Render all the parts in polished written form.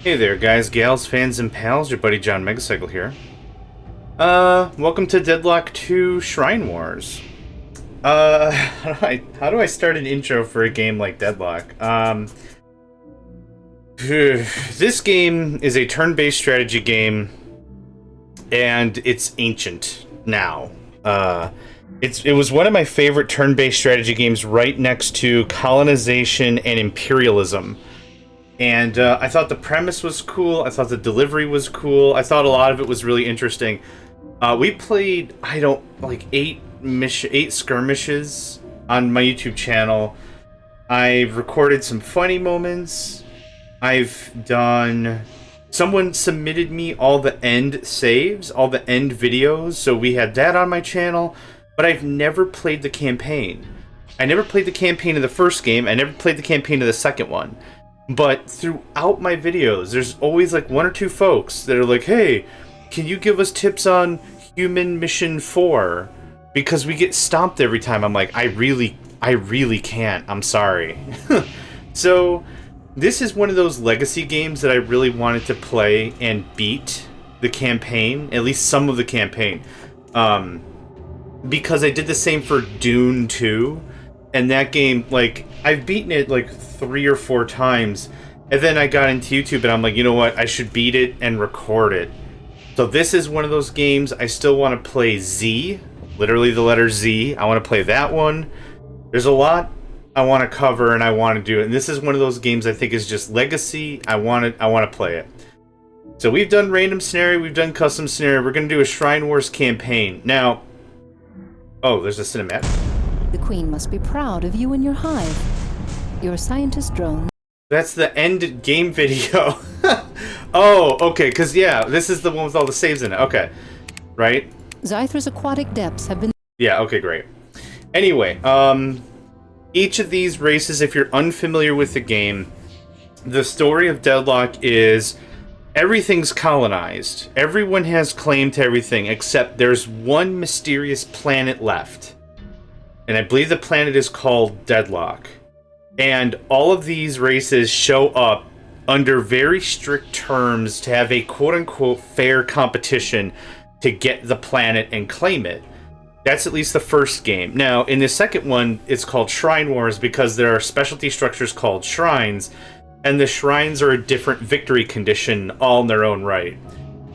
Hey there, guys, gals, fans, and pals. Your buddy JohnMegacycle here. Welcome to Deadlock 2 Shrine Wars. How do I start an intro for a game like Deadlock? This game is a turn-based strategy game, and it's ancient now. It was one of my favorite turn-based strategy games, right next to colonization and imperialism. And I thought the premise was cool. I thought the delivery was cool. I thought a lot of it was really interesting. We played, eight skirmishes on my YouTube channel. I've recorded some funny moments. Someone submitted me all the end saves, all the end videos, so we had that on my channel. But I've never played the campaign. I never played the campaign of the first game. I never played the campaign of the second one. But throughout my videos, there's always like one or two folks that are like, hey, can you give us tips on Human Mission 4? Because we get stomped every time. I'm like, I really can't. I'm sorry. So this is one of those legacy games that I really wanted to play and beat the campaign, at least some of the campaign. Because I did the same for Dune 2. And that game, like, I've beaten it like 3 or 4 times, and then I got into YouTube and I'm like, you know what, I should beat it and record it. So this is one of those games. I still want to play Z, literally the letter Z. I want to play that one. There's a lot I want to cover and I want to do it. And this is one of those games I think is just legacy. I want to play it. So we've done random scenario, we've done custom scenario. We're going to do a Shrine Wars campaign. Now, oh, there's a cinematic. The Queen must be proud of you and your hive. Your scientist drone. That's the end game video. Oh, okay, because, yeah, this is the one with all the saves in it. Okay, right? Zyther's aquatic depths have been... Yeah, okay, great. Anyway, each of these races, if you're unfamiliar with the game, the story of Deadlock is everything's colonized. Everyone has claim to everything, except there's one mysterious planet left. And I believe the planet is called Deadlock. And all of these races show up under very strict terms to have a quote-unquote fair competition to get the planet and claim it. That's at least the first game. Now, in the second one, it's called Shrine Wars because there are specialty structures called shrines, and the shrines are a different victory condition all in their own right.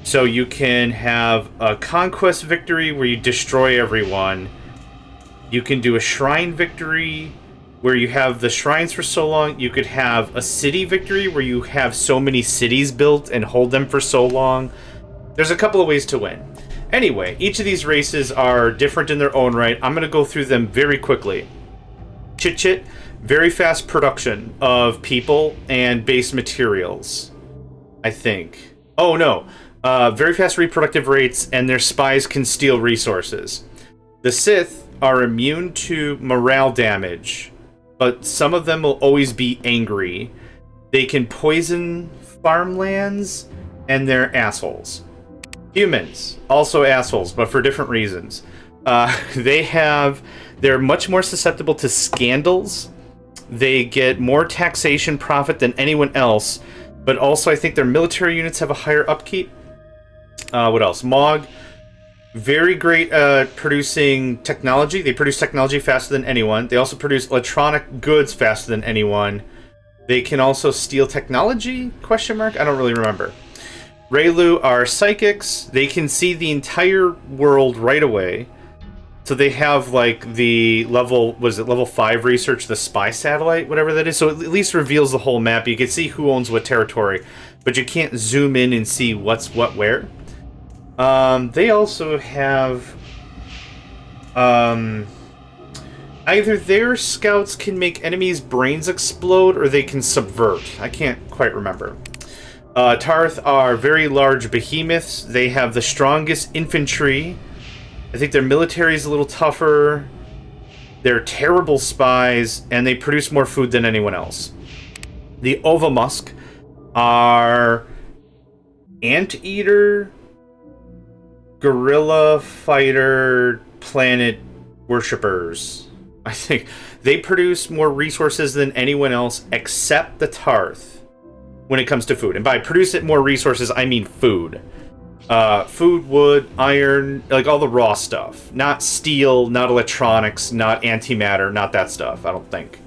So you can have a conquest victory where you destroy everyone. You can do a shrine victory where you have the shrines for so long. You could have a city victory where you have so many cities built and hold them for so long. There's a couple of ways to win. Anyway, each of these races are different in their own right. I'm going to go through them very quickly. Chit-chit, very fast production of people and base materials, I think. Oh, no. Very fast reproductive rates, and their spies can steal resources. The Sith are immune to morale damage, but some of them will always be angry. They can poison farmlands, and they're assholes. Humans, also assholes, but for different reasons. They're much more susceptible to scandals. They get more taxation profit than anyone else, but also I think their military units have a higher upkeep. What else? Mog. Very great at producing technology. They produce technology faster than anyone. They also produce electronic goods faster than anyone. They can also steal technology? Question mark? I don't really remember. Raylu are psychics. They can see the entire world right away. So they have like the level 5 research, the spy satellite, whatever that is. So it at least reveals the whole map. You can see who owns what territory, but you can't zoom in and see what's what where. They also have, either their scouts can make enemies' brains explode, or they can subvert. I can't quite remember. Tarth are very large behemoths. They have the strongest infantry. I think their military is a little tougher. They're terrible spies, and they produce more food than anyone else. The Ovamusk are anteater, guerrilla fighter, planet worshippers. I think they produce more resources than anyone else except the Tarth. when it comes to food. And by produce it more resources, I mean food. Food, wood, iron, like all the raw stuff. Not steel, not electronics, not antimatter, not that stuff, I don't think.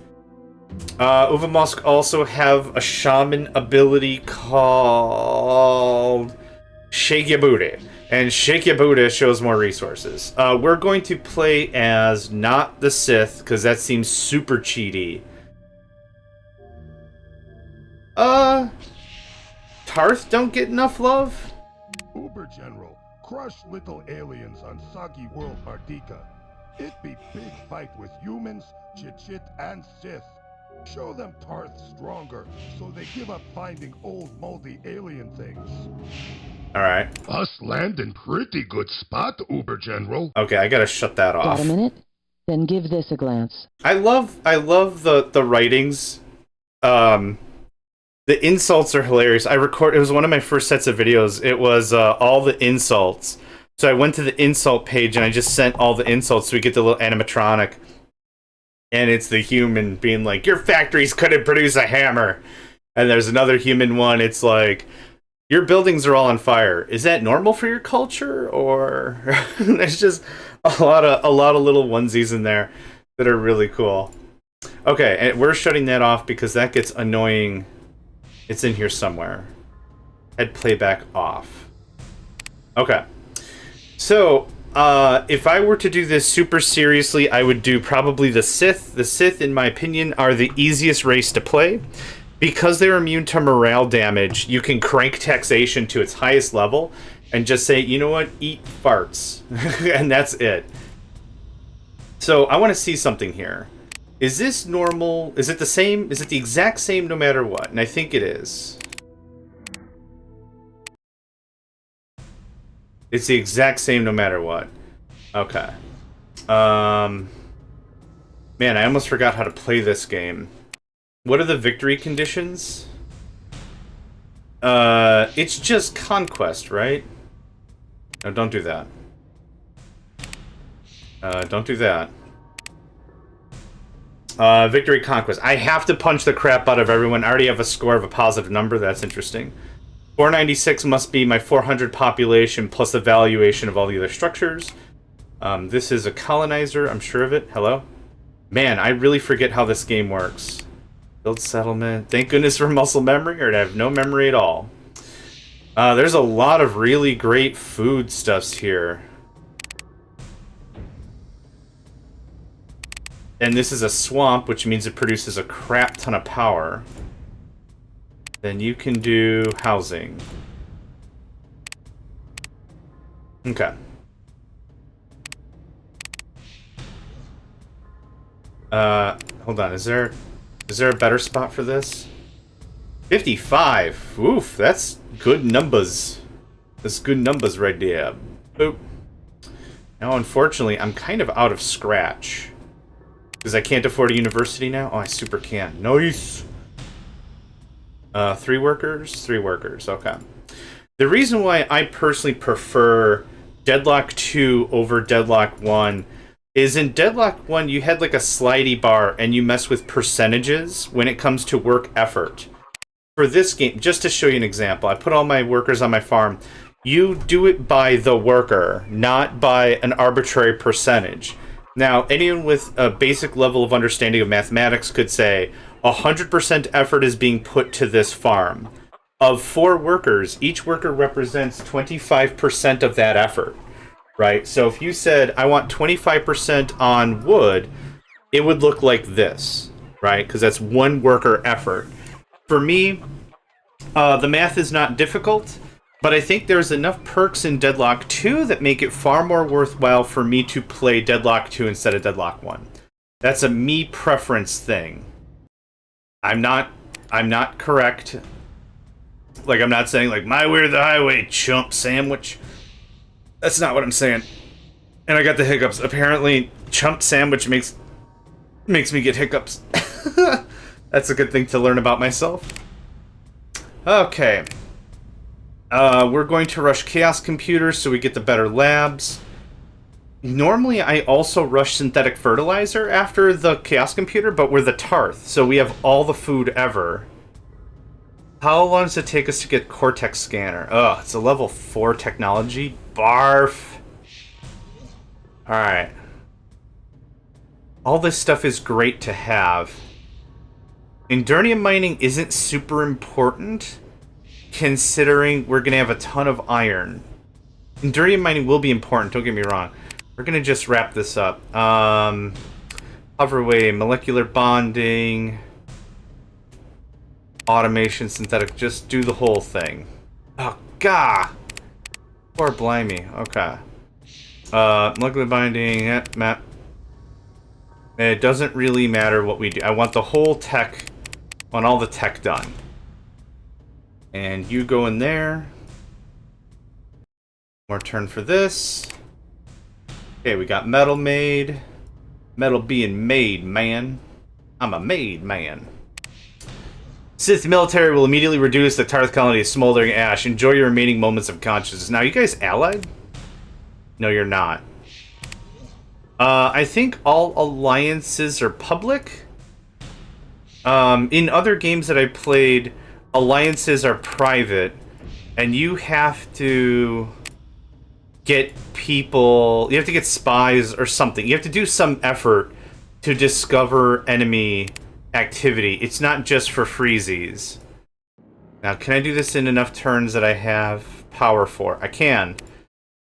Uvamosk also have a shaman ability called Shake Your Booty. And Shake Your Booty shows more resources. We're going to play as not the Sith, because that seems super cheaty. Tarth don't get enough love? Uber General, crush little aliens on soggy world Mardika. It be big fight with humans, Chit-Chit, and Sith. Show them Tarth stronger, so they give up finding old moldy alien things. Alright. Us land in pretty good spot, Uber General. Okay, I gotta shut that off. Got a minute? Then give this a glance. I love the writings. The insults are hilarious. It was one of my first sets of videos. It was all the insults. So I went to the insult page and I just sent all the insults so we get the little animatronic. And it's the human being like, your factories couldn't produce a hammer. And there's another human one. It's like, your buildings are all on fire. Is that normal for your culture? Or there's just a lot of little onesies in there that are really cool. Okay, and we're shutting that off because that gets annoying. It's in here somewhere. Head playback off. Okay. So, if I were to do this super seriously, I would do probably the Sith. The Sith, in my opinion, are the easiest race to play. Because they're immune to morale damage, you can crank taxation to its highest level and just say, you know what, eat farts. And that's it. So, I want to see something here. Is this normal? Is it the same? Is it the exact same no matter what? And I think it is. It's the exact same no matter what. Okay. Man, I almost forgot how to play this game. What are the victory conditions? It's just conquest, right? No, don't do that. Don't do that. Victory conquest. I have to punch the crap out of everyone. I already have a score of a positive number. That's interesting. 496 must be my 400 population plus the valuation of all the other structures. This is a colonizer. I'm sure of it. Hello? Man, I really forget how this game works. Build settlement. Thank goodness for muscle memory, or to have no memory at all. There's a lot of really great food stuffs here. And this is a swamp, which means it produces a crap ton of power. Then you can do housing. Okay. Hold on, is there a better spot for this? 55! Oof, that's good numbers. That's good numbers right there. Boop. Now, unfortunately, I'm kind of out of scratch. Because I can't afford a university now? Oh, I super can. Nice! 3 workers? 3 workers, okay. The reason why I personally prefer Deadlock 2 over Deadlock 1 is in Deadlock 1, you had like a slidey bar and you mess with percentages when it comes to work effort. For this game, just to show you an example, I put all my workers on my farm. You do it by the worker, not by an arbitrary percentage. Now, anyone with a basic level of understanding of mathematics could say 100% effort is being put to this farm. Of 4 workers, each worker represents 25% of that effort, right? So if you said, I want 25% on wood, it would look like this, right? Because that's 1 worker effort. For me, the math is not difficult. But I think there's enough perks in Deadlock 2 that make it far more worthwhile for me to play Deadlock 2 instead of Deadlock 1. That's a me preference thing. I'm not correct. Like, I'm not saying, like, my way or the highway, chump sandwich. That's not what I'm saying. And I got the hiccups. Apparently, chump sandwich makes me get hiccups. That's a good thing to learn about myself. Okay. We're going to rush Chaos Computers so we get the better labs. Normally, I also rush Synthetic Fertilizer after the Chaos Computer, but we're the Tarth, so we have all the food ever. How long does it take us to get Cortex Scanner? Ugh, it's a level 4 technology. Barf. Alright. All this stuff is great to have. Endurnium mining isn't super important, considering we're going to have a ton of iron. Endurnium mining will be important, don't get me wrong. We're going to just wrap this up. Hoverway, molecular bonding, automation, synthetic, just do the whole thing. Oh, God! Poor blimey, okay. Molecular binding, map. It doesn't really matter what we do. I want the whole tech, I want all the tech done. And you go in there. More turn for this. Okay, we got metal made. Metal being made, man. I'm a made man. Sith military will immediately reduce the Tarth colony to smoldering ash. Enjoy your remaining moments of consciousness. Now, you guys allied? No, you're not. I think all alliances are public. In other games that I played, alliances are private. And you have to get people... You have to get spies or something. You have to do some effort to discover enemy activity. It's not just for freezies. Now, can I do this in enough turns that I have power for? I can.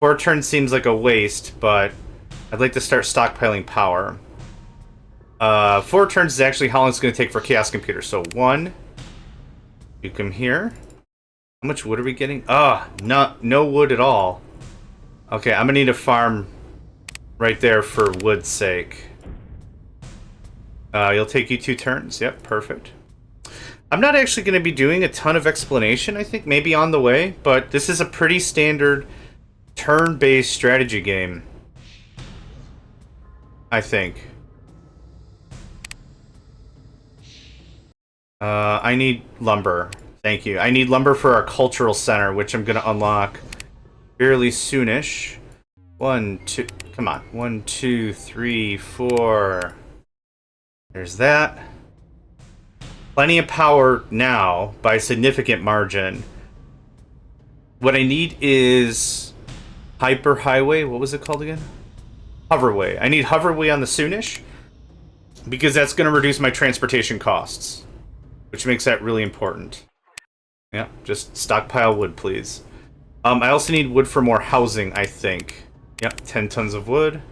4 turns seems like a waste, but I'd like to start stockpiling power. 4 turns is actually how long it's going to take for Chaos Computer. So 1, you come here. How much wood are we getting? No wood at all. Okay, I'm going to need a farm right there for wood's sake. You'll take you 2 turns. Yep, perfect. I'm not actually going to be doing a ton of explanation, I think. Maybe on the way, but this is a pretty standard turn-based strategy game, I think. I need lumber. Thank you. I need lumber for our cultural center, which I'm going to unlock fairly soonish. 1, 2... Come on. 1, 2, 3, 4... There's that. Plenty of power now, by a significant margin. What I need is... Hyperhighway? What was it called again? Hoverway. I need Hoverway on the Soonish, because that's going to reduce my transportation costs. Which makes that really important. Yeah, just stockpile wood, please. I also need wood for more housing, I think. Yep, 10 tons of wood.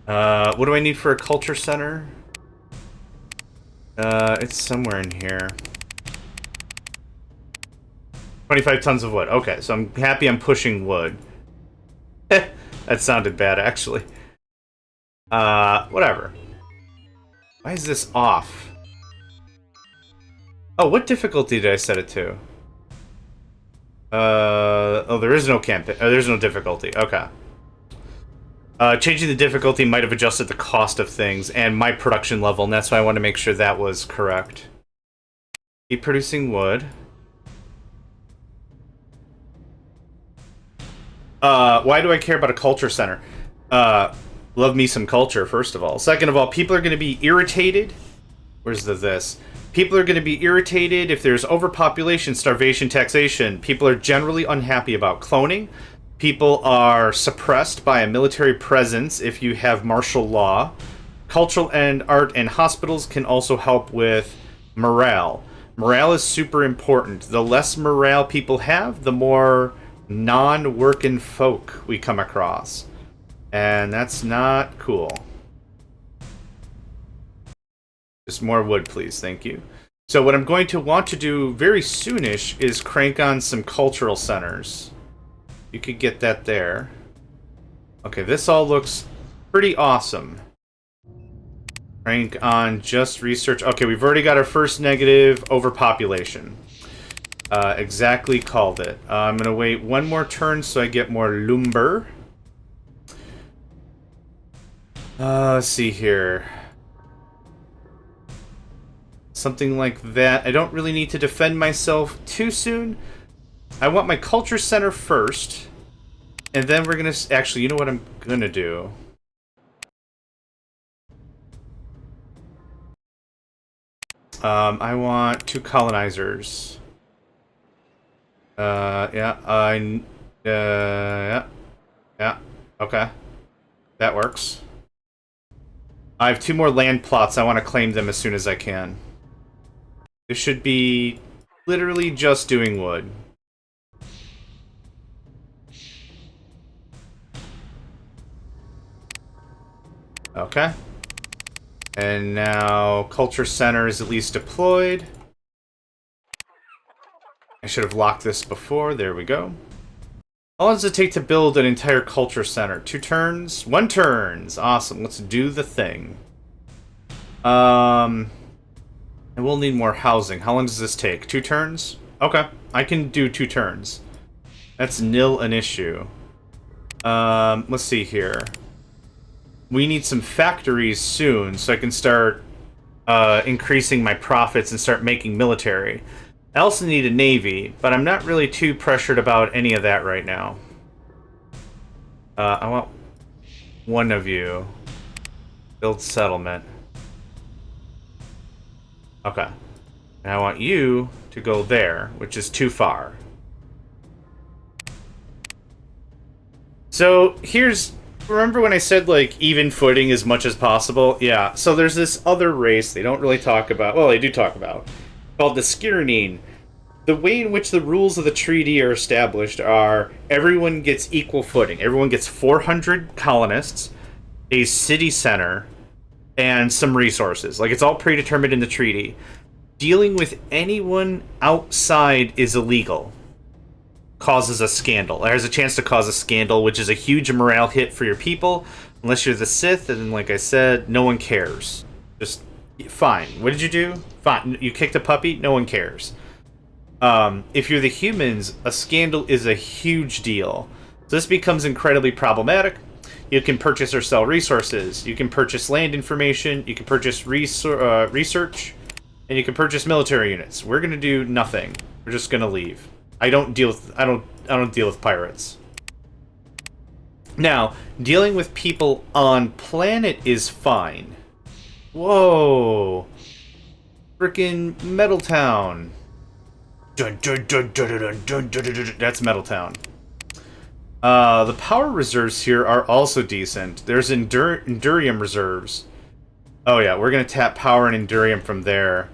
What do I need for a culture center? It's somewhere in here. 25 tons of wood. Okay, so I'm happy I'm pushing wood. That sounded bad, actually. Whatever. Why is this off? Oh, what difficulty did I set it to? Oh, there is no campaign. Oh, there's no difficulty. Okay. Changing the difficulty might have adjusted the cost of things and my production level, and that's why I want to make sure that was correct. Keep producing wood. Why do I care about a culture center? Love me some culture, first of all. Second of all, people are going to be irritated. Where's this? People are going to be irritated if there's overpopulation, starvation, taxation. People are generally unhappy about cloning. People are suppressed by a military presence if you have martial law. Cultural and art and hospitals can also help with morale. Morale is super important. The less morale people have, the more non-working folk we come across. And that's not cool. Just more wood, please. Thank you. So what I'm going to want to do very soonish is crank on some cultural centers. You could get that there. Okay, this all looks pretty awesome. Crank on just research. Okay, we've already got our first negative overpopulation. Exactly called it. I'm going to wait 1 more turn so I get more lumber. Let's see here. Something like that. I don't really need to defend myself too soon. I want my culture center first. And then we're going to... Actually, you know what I'm going to do? I want 2 colonizers. Yeah, yeah, okay. That works. I have 2 more land plots. I want to claim them as soon as I can. This should be literally just doing wood. Okay. And now Culture Center is at least deployed. I should have locked this before. There we go. How long does it take to build an entire Culture Center? 2 turns? 1 turns! Awesome. Let's do the thing. And we'll need more housing. How long does this take? 2 turns? Okay. I can do 2 turns. That's nil an issue. Let's see here. We need some factories soon so I can start increasing my profits and start making military. I also need a navy, but I'm not really too pressured about any of that right now. I want one of you. Build settlement. Okay. And I want you to go there, which is too far. So, here's... Remember when I said, like, even footing as much as possible? Yeah, so there's this other race they don't really talk about. Well, they do talk about. Called the Skirinine. The way in which the rules of the treaty are established are everyone gets equal footing. Everyone gets 400 colonists, a city center, and some resources. Like, it's all predetermined in the treaty. Dealing with anyone outside is illegal. Causes a scandal. There's a chance to cause a scandal, which is a huge morale hit for your people. Unless you're the Sith, and like I said, no one cares. Just, fine. What did you do? Fine. You kicked a puppy? No one cares. If you're the humans, a scandal is a huge deal. So this becomes incredibly problematic. You can purchase or sell resources. You can purchase land information. You can purchase research. And you can purchase military units. We're gonna do nothing. We're just gonna leave. I don't deal with pirates. Now, dealing with people on planet is fine. Whoa. Frickin' Metal Town. Dun, dun, dun, dun, dun, dun, dun, dun, dun, dun. That's Metal Town. The power reserves here are also decent. There's Endurium reserves. Oh yeah, we're gonna tap power and Endurium from there.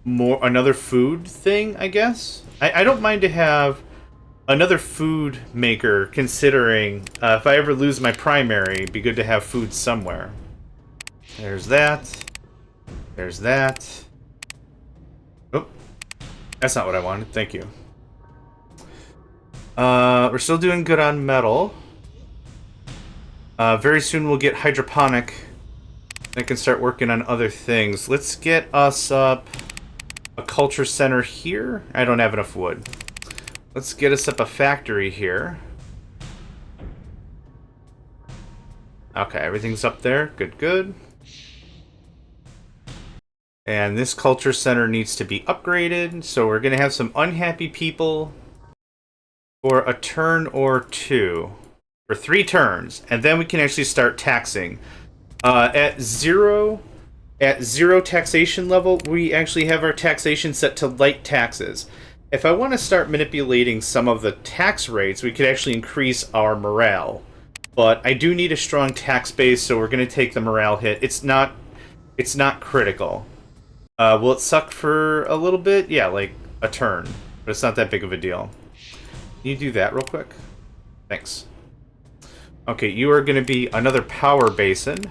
Another food thing, I guess? I don't mind to have another food maker, considering if I ever lose my primary, it'd be good to have food somewhere. There's that. There's that. Oh, that's not what I wanted. Thank you. We're still doing good on metal. Very soon we'll get hydroponic. I can start working on other things. Let's get us up a culture center here. I don't have enough wood. Let's get us up a factory here. Okay, everything's up there. Good, good. And this culture center needs to be upgraded, so we're going to have some unhappy people for a turn or 2. For 3 turns, and then we can actually start taxing. At zero taxation level, we actually have our taxation set to light taxes. If I want to start manipulating some of the tax rates, we could actually increase our morale. But I do need a strong tax base, so we're going to take the morale hit. It's not critical. Will it suck for a little bit? Yeah, like a turn. But it's not that big of a deal. Can you do that real quick? Thanks. Okay, you are going to be another power basin.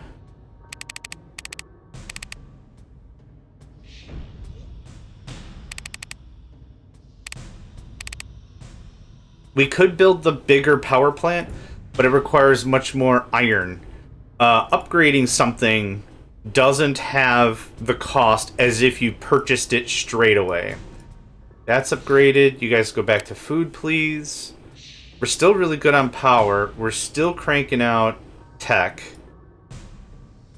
We could build the bigger power plant, but it requires much more iron. Upgrading something doesn't have the cost as if you purchased it straight away. That's upgraded. You guys go back to food, please. We're still really good on power. We're still cranking out tech.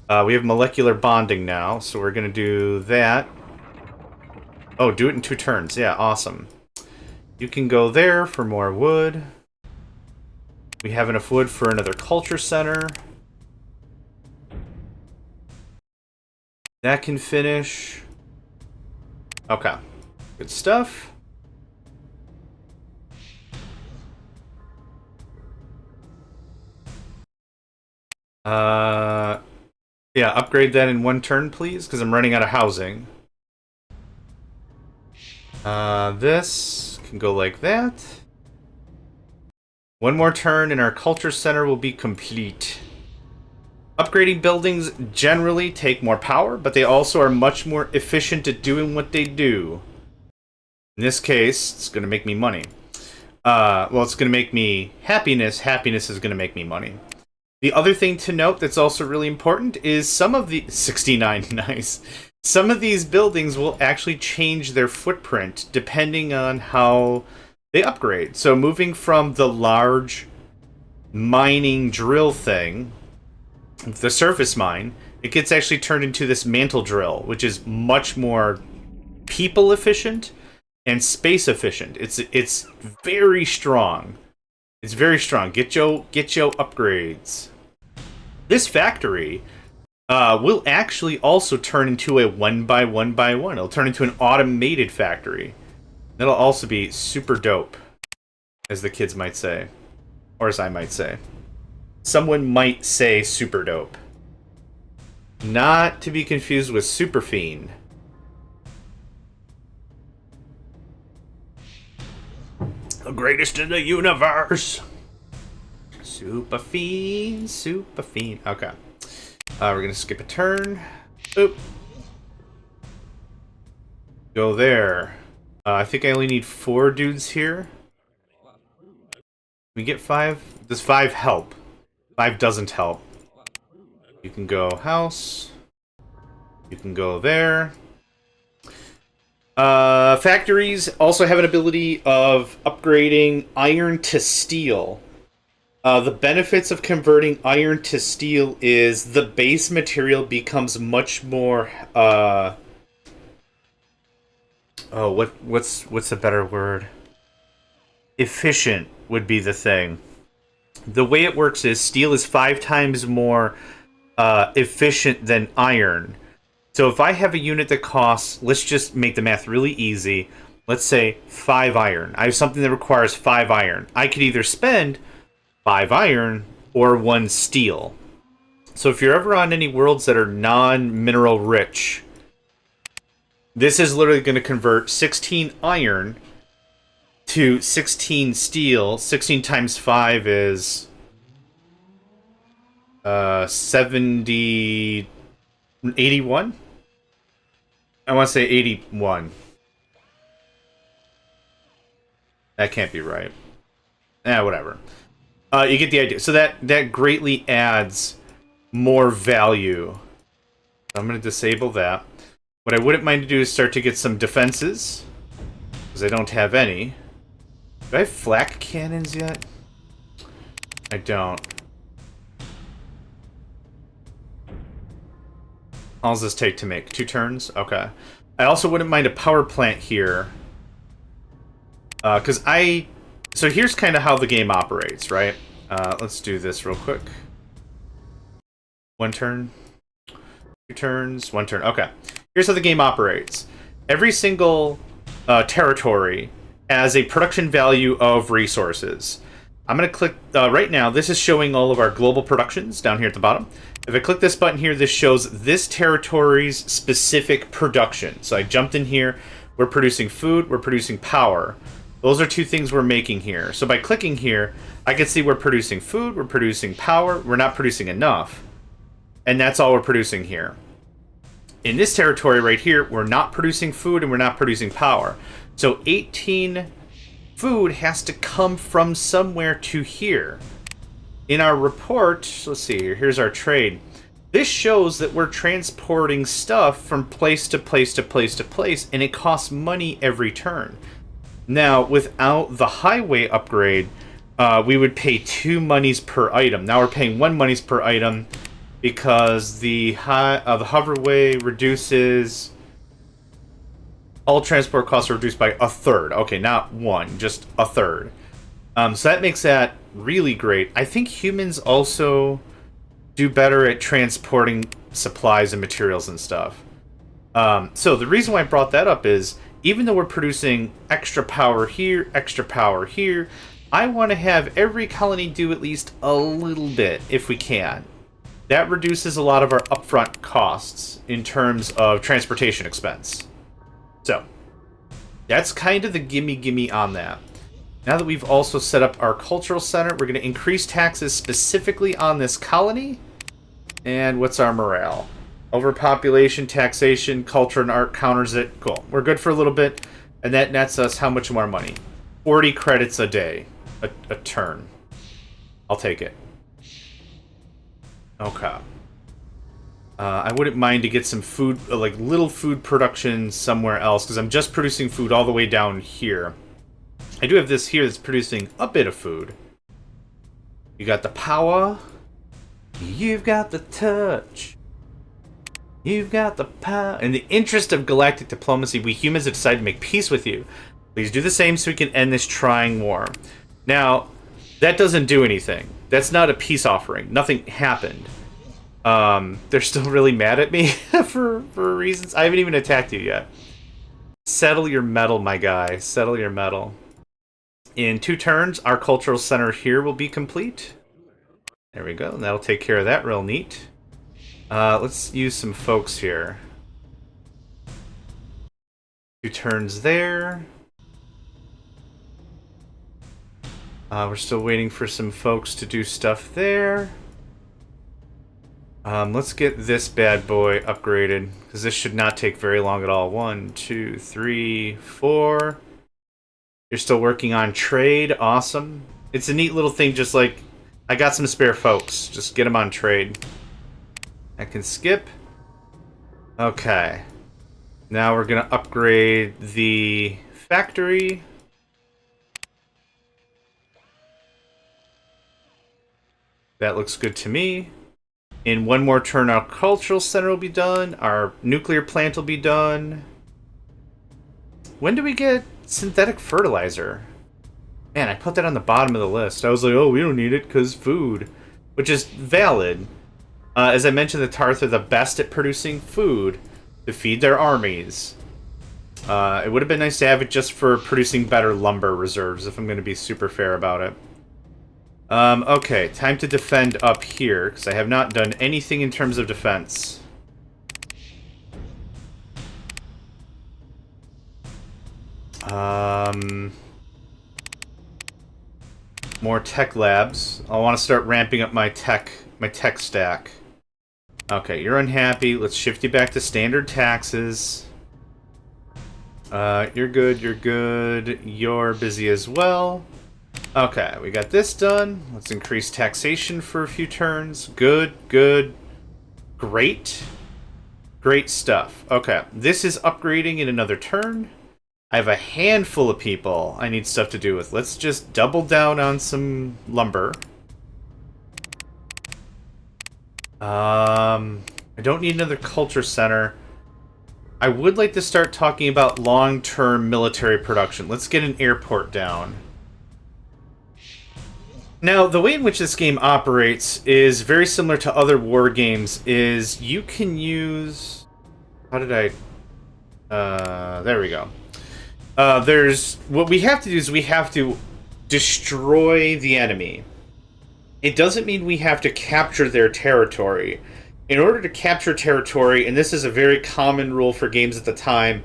We have molecular bonding now, so we're going to do that. Oh, do it in 2 turns. Yeah, awesome. You can go there for more wood. We have enough wood for another culture center. That can finish. Okay. Good stuff. Yeah, upgrade that in 1 turn, please, because I'm running out of housing. This can go like that. 1 more turn and our culture center will be complete. Upgrading buildings generally take more power, but they also are much more efficient at doing what they do. In this case, it's going to make me money. Well, it's going to make me happiness. Happiness is going to make me money. The other thing to note that's also really important is some of the... 69, nice. Some of these buildings will actually change their footprint depending on how they upgrade. So moving from the large mining drill thing, the surface mine, it gets actually turned into this mantle drill, which is much more people efficient and space efficient. It's very strong. It's very strong. Get your upgrades. This factory will actually also turn into a 1x1x1. It'll turn into an automated factory. That'll also be super dope, as the kids might say. Or as I might say. Someone might say super dope. Not to be confused with Super Fiend. The greatest in the universe. Super Fiend, Super Fiend. Okay. We're gonna skip a turn. Oop. Go there. I think I only need 4 dudes here. We get 5. Does 5 help? 5 doesn't help. You can go house. You can go there. Factories also have an ability of upgrading iron to steel. The benefits of converting iron to steel is the base material becomes much more, what's a better word? Efficient would be the thing. The way it works is steel is 5 times more efficient than iron. So if I have a unit that costs, let's just make the math really easy. Let's say 5 iron. I have something that requires 5 iron. I could either spend 5 iron or 1 steel. So if you're ever on any worlds that are non-mineral rich, this is literally going to convert 16 iron to 16 steel. 16 times 5 is 70... 81? I want to say 81. That can't be right. Whatever. You get the idea. So that greatly adds more value. I'm going to disable that. What I wouldn't mind to do is start to get some defenses, because I don't have any. Do I have flak cannons yet? I don't. How long does this take to make? 2 turns? Okay. I also wouldn't mind a power plant here. Because So here's kind of how the game operates, right? Let's do this real quick. 1 turn. 2 turns. 1 turn. Okay. Here's how the game operates. Every single territory has a production value of resources. I'm going to click... right now, this is showing all of our global productions down here at the bottom. If I click this button here, this shows this territory's specific production. So I jumped in here. We're producing food. We're producing power. Those are 2 things we're making here. So by clicking here, I can see we're producing food. We're producing power. We're not producing enough. And that's all we're producing here. In this territory right here, we're not producing food and we're not producing power. So 18 food has to come from somewhere to here. In our report, let's see here, here's our trade. This shows that we're transporting stuff from place to place to place to place, and it costs money every turn. Now, without the highway upgrade, we would pay 2 monies per item. Now we're paying 1 monies per item because the hoverway reduces... All transport costs are reduced by 1/3. Okay, not 1, just 1/3. So that makes that really great. I think humans also do better at transporting supplies and materials and stuff. So the reason why I brought that up is, even though we're producing extra power here, I want to have every colony do at least a little bit, if we can. That reduces a lot of our upfront costs in terms of transportation expense. So, that's kind of the gimme on that. Now that we've also set up our cultural center, we're going to increase taxes specifically on this colony. And what's our morale? Overpopulation, taxation, culture, and art counters it. Cool. We're good for a little bit, and that nets us how much more money? 40 credits a day. A turn. I'll take it. Okay. I wouldn't mind to get some food, like little food production somewhere else, because I'm just producing food all the way down here. I do have this here that's producing a bit of food. You got the power. You've got the touch. You've got the power. In the interest of galactic diplomacy, we humans have decided to make peace with you. Please do the same so we can end this trying war. Now, that doesn't do anything. That's not a peace offering. Nothing happened. They're still really mad at me for reasons. I haven't even attacked you yet. Settle your metal, my guy. Settle your metal. In 2 turns, our cultural center here will be complete. There we go. And that'll take care of that real neat. Let's use some folks here. 2 turns there. We're still waiting for some folks to do stuff there. Let's get this bad boy upgraded, because this should not take very long at all. 1, 2, 3, 4. You're still working on trade. Awesome. It's a neat little thing, just like, I got some spare folks. Just get them on trade. I can skip. Okay. Now we're going to upgrade the factory. That looks good to me. In 1 more turn, our cultural center will be done. Our nuclear plant will be done. When do we get synthetic fertilizer? Man, I put that on the bottom of the list. I was like, oh, we don't need it because food. Which is valid. As I mentioned, the Tarth are the best at producing food to feed their armies. It would have been nice to have it just for producing better lumber reserves, if I'm going to be super fair about it. Okay, time to defend up here, because I have not done anything in terms of defense. More tech labs. I want to start ramping up my tech stack. Okay, you're unhappy. Let's shift you back to standard taxes. You're good, you're good. You're busy as well. Okay, we got this done. Let's increase taxation for a few turns. Good, good. Great. Great stuff. Okay, this is upgrading in another turn. I have a handful of people I need stuff to do with. Let's just double down on some lumber. I don't need another culture center. I would like to start talking about long-term military production. Let's get an airport down. Now, the way in which this game operates is very similar to other war games, is you can use... How did I... there we go. What we have to do is we have to destroy the enemy. It doesn't mean we have to capture their territory. In order to capture territory, and this is a very common rule for games at the time,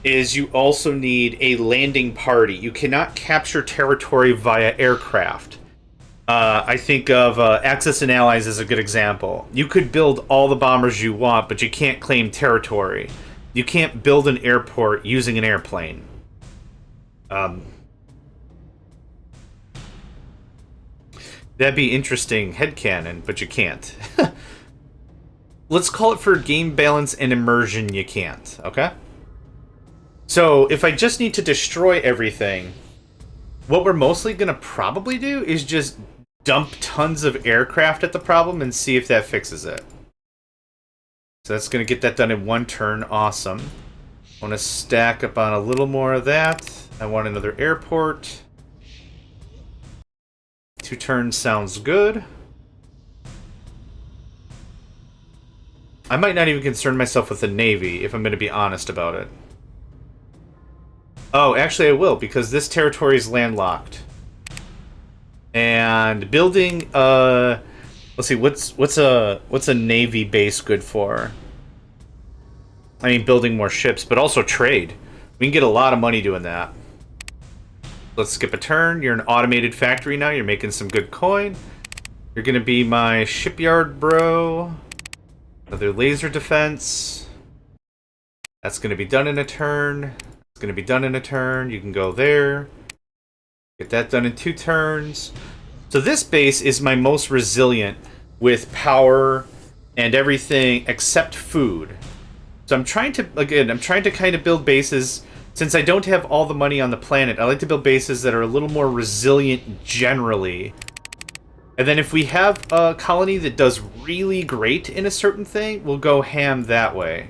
is you also need a landing party. You cannot capture territory via aircraft. I think of Axis and Allies as a good example. You could build all the bombers you want, but you can't claim territory. You can't build an airport using an airplane. That'd be interesting headcanon, but you can't. Let's call it for game balance and immersion, you can't, okay? So, if I just need to destroy everything, what we're mostly going to probably do is just dump tons of aircraft at the problem and see if that fixes it. So that's going to get that done in 1 turn. Awesome. I want to stack up on a little more of that. I want another airport. 2 turns sounds good. I might not even concern myself with the Navy, if I'm going to be honest about it. Oh, actually I will, because this territory is landlocked. And building, let's see, what's a Navy base good for? I mean, building more ships, but also trade. We can get a lot of money doing that. Let's skip a turn. You're an automated factory now. You're making some good coin. You're going to be my shipyard bro. Another laser defense. That's going to be done in a turn. It's going to be done in a turn. You can go there. Get that done in 2 turns. So this base is my most resilient with power and everything except food. So I'm trying to, again, I'm trying to kind of build bases. Since I don't have all the money on the planet, I like to build bases that are a little more resilient generally. And then if we have a colony that does really great in a certain thing, we'll go ham that way.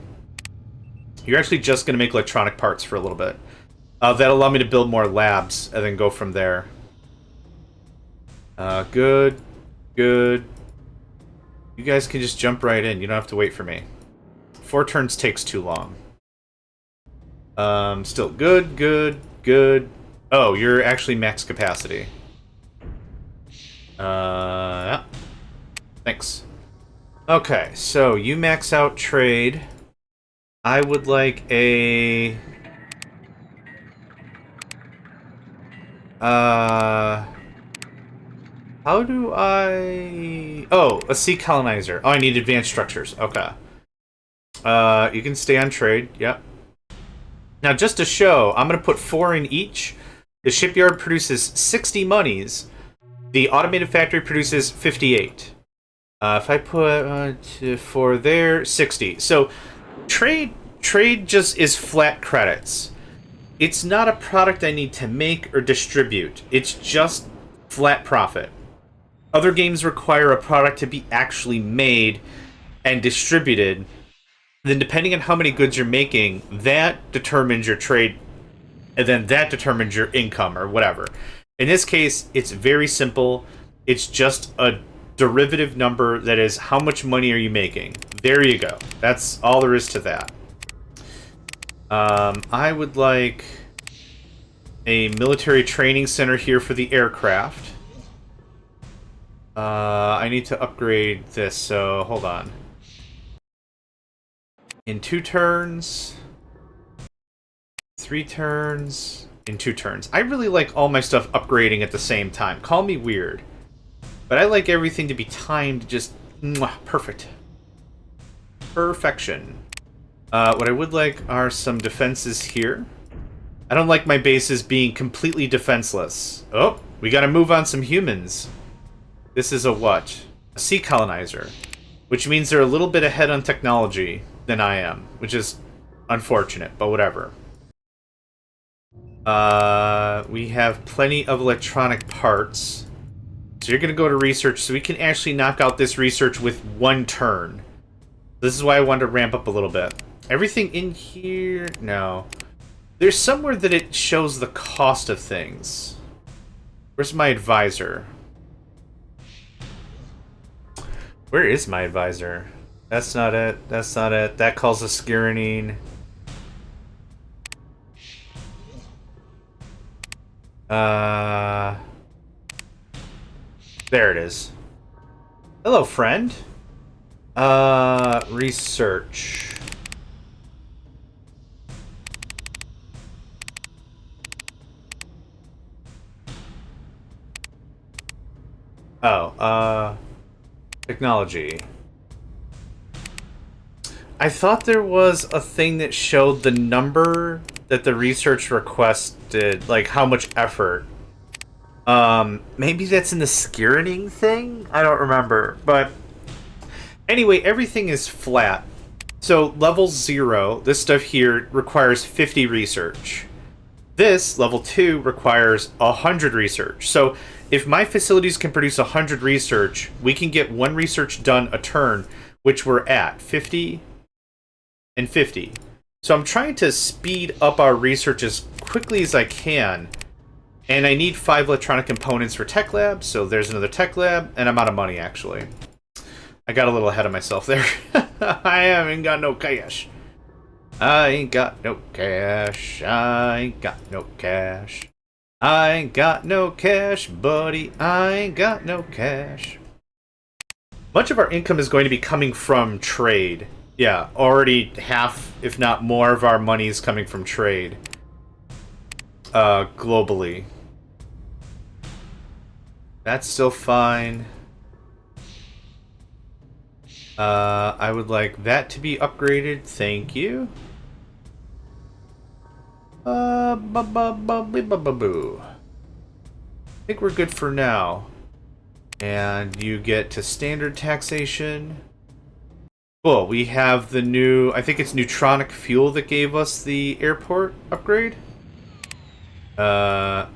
You're actually just going to make electronic parts for a little bit. That'll allow me to build more labs and then go from there. Good. Good. You guys can just jump right in. You don't have to wait for me. 4 turns takes too long. Still good, good, good. Oh, you're actually max capacity. Yeah. Thanks. Okay, so you max out trade. I would like a... How do I... Oh, a sea colonizer. Oh, I need advanced structures. Okay. You can stay on trade. Yep. Now, just to show, I'm going to put 4 in each. The shipyard produces 60 monies. The automated factory produces 58. If I put 4 there, 60. So, trade just is flat credits. It's not a product I need to make or distribute. It's just flat profit. Other games require a product to be actually made and distributed. Then depending on how many goods you're making, that determines your trade, and then that determines your income or whatever. In this case, it's very simple. It's just a derivative number that is how much money are you making. There you go. That's all there is to that. I would like a military training center here for the aircraft. I need to upgrade this, so hold on. In 2 turns, 3 turns, in 2 turns. I really like all my stuff upgrading at the same time. Call me weird. But I like everything to be timed just perfect. Perfection. What I would like are some defenses here. I don't like my bases being completely defenseless. Oh, we gotta move on some humans. This is a what? A sea colonizer. Which means they're a little bit ahead on technology than I am, which is unfortunate, but whatever. We have plenty of electronic parts. So you're going to go to research, so we can actually knock out this research with 1 turn. This is why I wanted to ramp up a little bit. Everything in here? No. There's somewhere that it shows the cost of things. Where's my advisor? Where is my advisor? That's not it. That's not it. That calls a skirine. There it is. Hello, friend. Research. Oh, technology. I thought there was a thing that showed the number that the research requested, like how much effort. Maybe that's in the skirring thing? I don't remember. But anyway, everything is flat. So level 0, this stuff here requires 50 research. This, level 2, requires 100 research. So if my facilities can produce 100 research, we can get 1 research done a turn, which we're at 50 and 50. So I'm trying to speed up our research as quickly as I can. And I need 5 electronic components for tech lab, so there's another tech lab, and I'm out of money, actually. I got a little ahead of myself there. I haven't got no cash. I ain't got no cash. I ain't got no cash. I ain't got no cash, buddy. I ain't got no cash. Much of our income is going to be coming from trade. Yeah, already half, if not more, of our money is coming from trade. Globally. That's still fine. I would like that to be upgraded. Thank you. I think we're good for now. And you get to standard taxation. Cool, we have the new, I think it's Neutronic Fuel that gave us the airport upgrade. Yeah.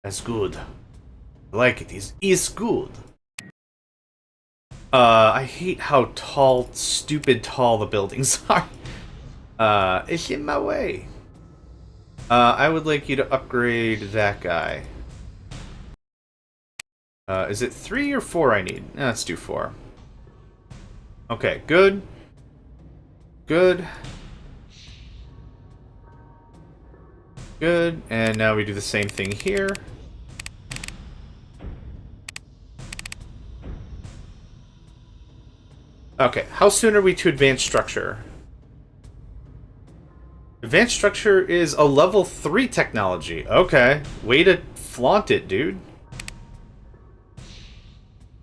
That's good. I like it. It's good. I hate how tall, stupid tall the buildings are. It's in my way. I would like you to upgrade that guy. Is it 3 or 4 I need? Let's do 4. Okay, good. Good. Good. And now we do the same thing here. Okay, how soon are we to advanced structure? Advanced structure is a level 3 technology. Okay, way to flaunt it, dude.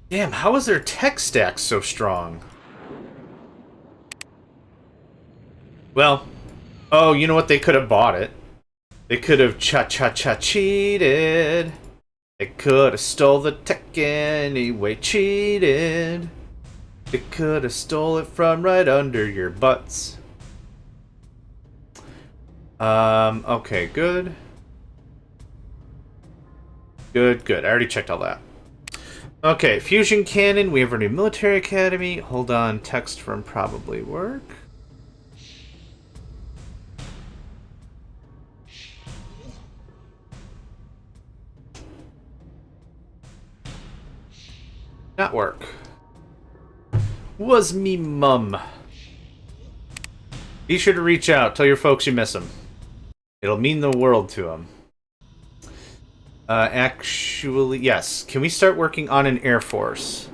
Damn, how is their tech stack so strong? Well, oh, you know what? They could have bought it. They could have cha-cha-cha cheated. They could have stole the tech anyway, cheated. They could have stole it from right under your butts. Okay, good. Good, good. I already checked all that. Okay, fusion cannon. We have our new military academy. Hold on, text from probably work. Not work. Was me mum. Be sure to reach out. Tell your folks you miss them. It'll mean the world to them. Actually, yes. Can we start working on an Air Force?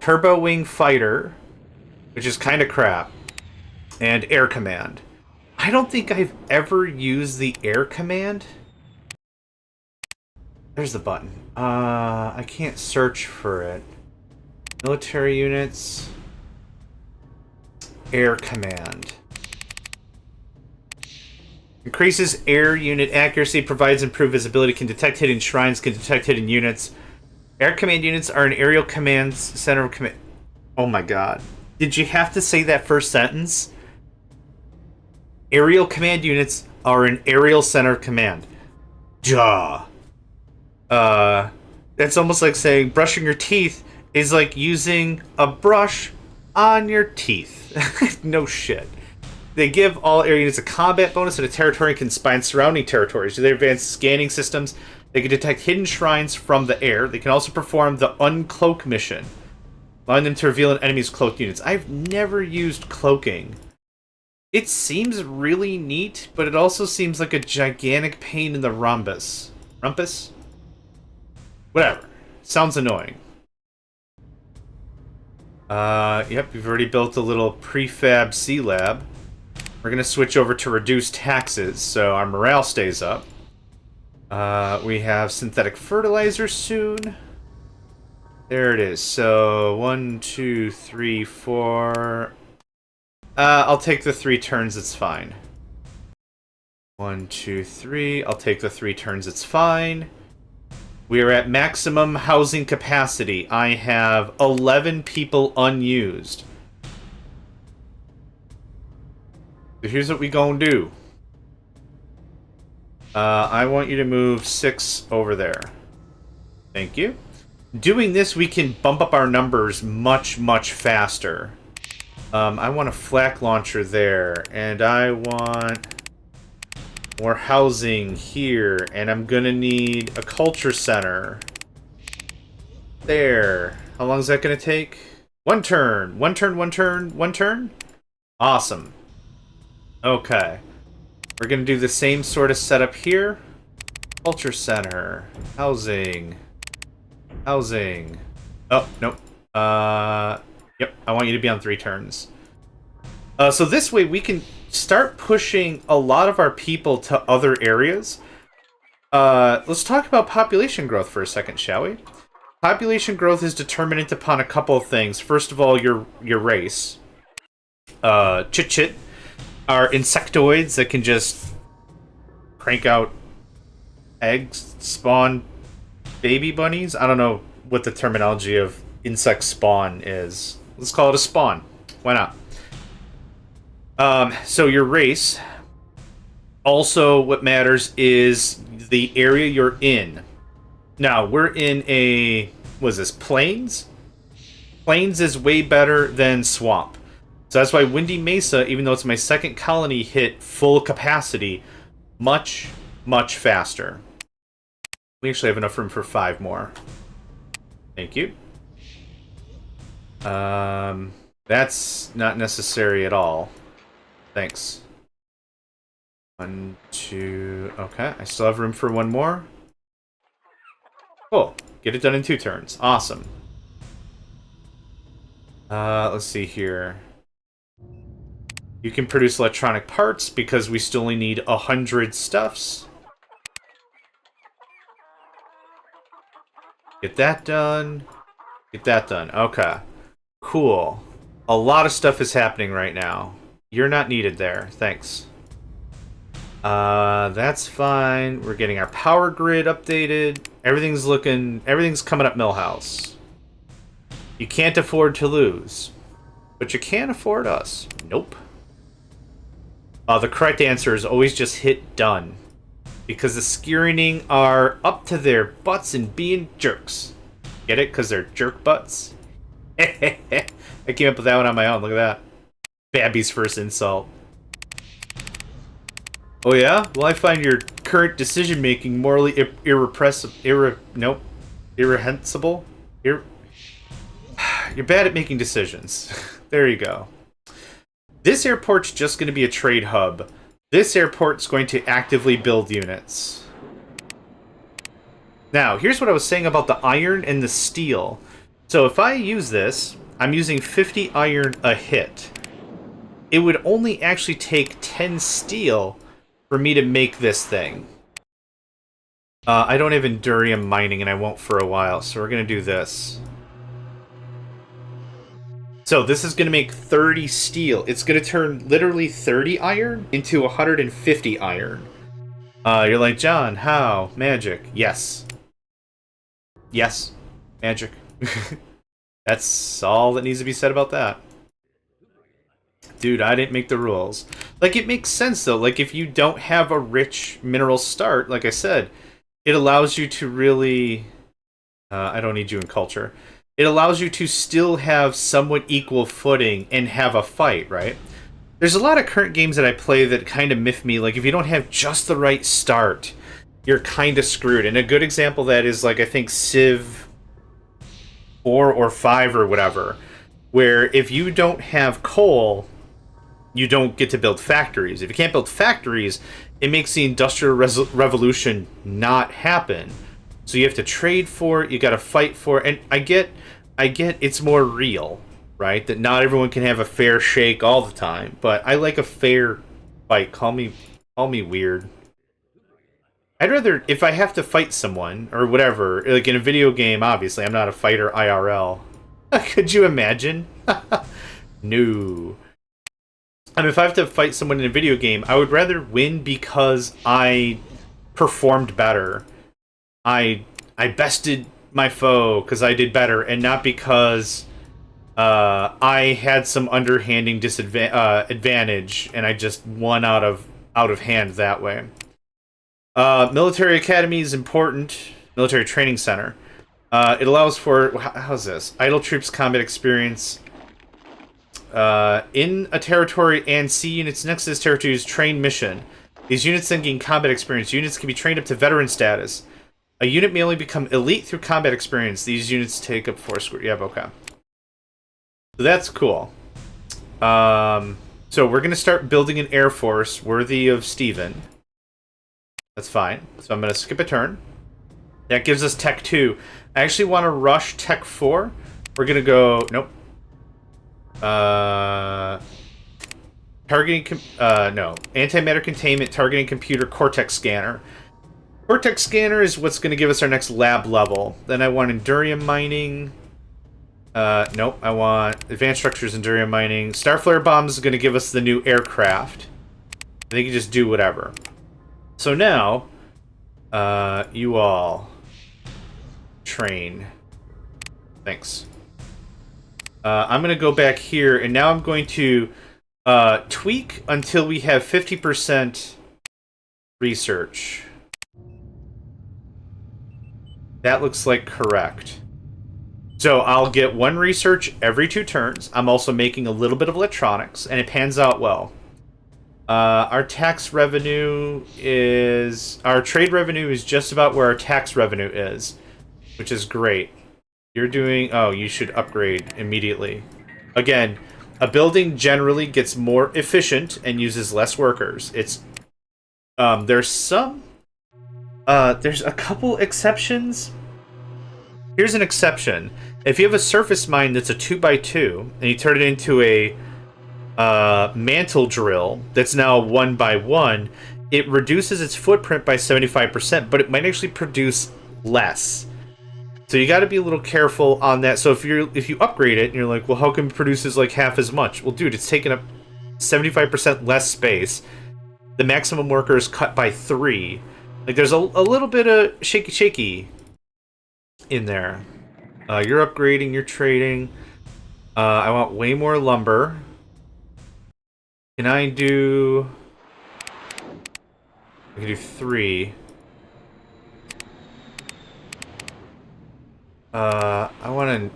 Turbo Wing Fighter, which is kind of crap, and Air Command. I don't think I've ever used the Air Command. There's the button. I can't search for it. Military units. Air Command. Increases air unit accuracy, provides improved visibility, can detect hidden shrines, can detect hidden units. Air command units are an aerial command center of command. Oh my god. Did you have to say that first sentence? Aerial command units are an aerial center of command. Duh. That's almost like saying brushing your teeth is like using a brush on your teeth. No shit. They give all air units a combat bonus and a territory and can spy on surrounding territories. Do they advanced scanning systems? They can detect hidden shrines from the air. They can also perform the uncloak mission, allowing them to reveal an enemy's cloaked units. I've never used cloaking. It seems really neat, but it also seems like a gigantic pain in the rhombus. Rumpus? Whatever. Sounds annoying. Yep, we've already built a little prefab C-Lab. We're going to switch over to reduced taxes, so our morale stays up. We have synthetic fertilizer soon. There it is. So, 1, 2, 3, 4... I'll take the 3 turns, it's fine. 1, 2, 3. I'll take the 3 turns, it's fine. We are at maximum housing capacity. I have 11 people unused. So here's what we gonna do. I want you to move 6 over there. Thank you. Doing this, we can bump up our numbers much, much faster. I want a flak launcher there, and I want more housing here, and I'm gonna need a culture center. There. How long is that going to take? 1 turn. 1 turn, 1 turn, 1 turn? Awesome. Okay. We're going to do the same sort of setup here. Culture center. Housing. Housing. Oh, nope. Yep, I want you to be on 3 turns. So this way we can start pushing a lot of our people to other areas. Let's talk about population growth for a second, shall we? Population growth is determined upon a couple of things. First of all, your race. Chit-chit are insectoids that can just crank out eggs, spawn baby bunnies. I don't know what the terminology of insect spawn is. Let's call it a spawn. Why not? So your race. Also, what matters is the area you're in. Now, we're in a... what is this? Plains? Plains is way better than swamp. So that's why Windy Mesa, even though it's my second colony, hit full capacity much, much faster. We actually have enough room for 5 more. Thank you. That's not necessary at all. Thanks. 1, 2... okay, I still have room for 1 more. Cool. Get it done in 2 turns. Awesome. Let's see here. You can produce electronic parts because we still only need 100 stuffs. Get that done. Get that done. Okay. Cool. A lot of stuff is happening right now. You're not needed there. Thanks. That's fine. We're getting our power grid updated. Everything's coming up Millhouse. You can't afford to lose. But you can't afford us. Nope. The correct answer is always just hit done. Because the Skirring are up to their butts and being jerks. Get it? Because they're jerk butts? I came up with that one on my own. Look at that. Babby's first insult. Oh yeah? Well, I find your current decision-making morally irreprehensible. You're bad at making decisions. There you go. This airport's just going to be a trade hub. This airport's going to actively build units. Now, here's what I was saying about the iron and the steel. So if I use this, I'm using 50 iron a hit. It would only actually take 10 steel for me to make this thing. I don't have Endurium mining, and I won't for a while, so we're going to do this. So this is going to make 30 steel. It's going to turn literally 30 iron into 150 iron. You're like, John, how? Magic. Yes. Yes. Magic. That's all that needs to be said about that. Dude, I didn't make the rules. Like, it makes sense, though. Like, if you don't have a rich mineral start, like I said, it allows you to really... I don't need you in culture. It allows you to still have somewhat equal footing and have a fight, right? There's a lot of current games that I play that kind of miff me. Like, if you don't have just the right start, you're kind of screwed. And a good example of that is, like, I think Civ 4 or 5 or whatever, where if you don't have coal, you don't get to build factories. If you can't build factories, it makes the Industrial Revolution not happen. So you have to trade for it, you gotta fight for it, and I get it's more real, right? That not everyone can have a fair shake all the time, but I like a fair fight. Call me weird. I'd rather, if I have to fight someone, or whatever, like in a video game, obviously, I'm not a fighter IRL. Could you imagine? No. I mean, if I have to fight someone in a video game, I would rather win because I performed better. I bested my foe because I did better, and not because I had some underhanding advantage and I just won out of hand that way. Military Academy is important. Military Training Center. It allows for... how's this? Idle troops combat experience. In a territory and see units next to this territory's train mission. These units then gain combat experience. Units can be trained up to veteran status. A unit may only become elite through combat experience. These units take up 4 square. Yep, okay. So that's cool. So we're going to start building an air force worthy of Steven. That's fine. So I'm going to skip a turn. That gives us Tech 2. I actually want to rush Tech 4. We're going to go... Nope. Targeting... no. Antimatter containment, targeting computer, Cortex scanner. Cortex scanner is what's going to give us our next lab level. Then I want Endurium mining. Nope. I want advanced structures, Endurium mining. Starflare bombs is going to give us the new aircraft. They can just do whatever. So now, you all train. Thanks. I'm going to go back here, and now I'm going to tweak until we have 50% research. That looks like correct. So I'll get 1 research every 2 turns. I'm also making a little bit of electronics, and it pans out well. Our tax revenue is... Our trade revenue is just about where our tax revenue is, which is great. You're doing... Oh, you should upgrade immediately. Again, a building generally gets more efficient and uses less workers. It's... there's some... there's a couple exceptions. Here's an exception. If you have a surface mine that's a 2x2, and you turn it into a mantle drill that's now 1x1, it reduces its footprint by 75%, but it might actually produce less. So you got to be a little careful on that. So if you upgrade it, and you're like, well, how come it produces like half as much? Well, dude, it's taking up 75% less space. The maximum worker is cut by 3. Like, there's a little bit of shaky in there. You're upgrading, you're trading. I want way more lumber. Can I do... I can do 3. I want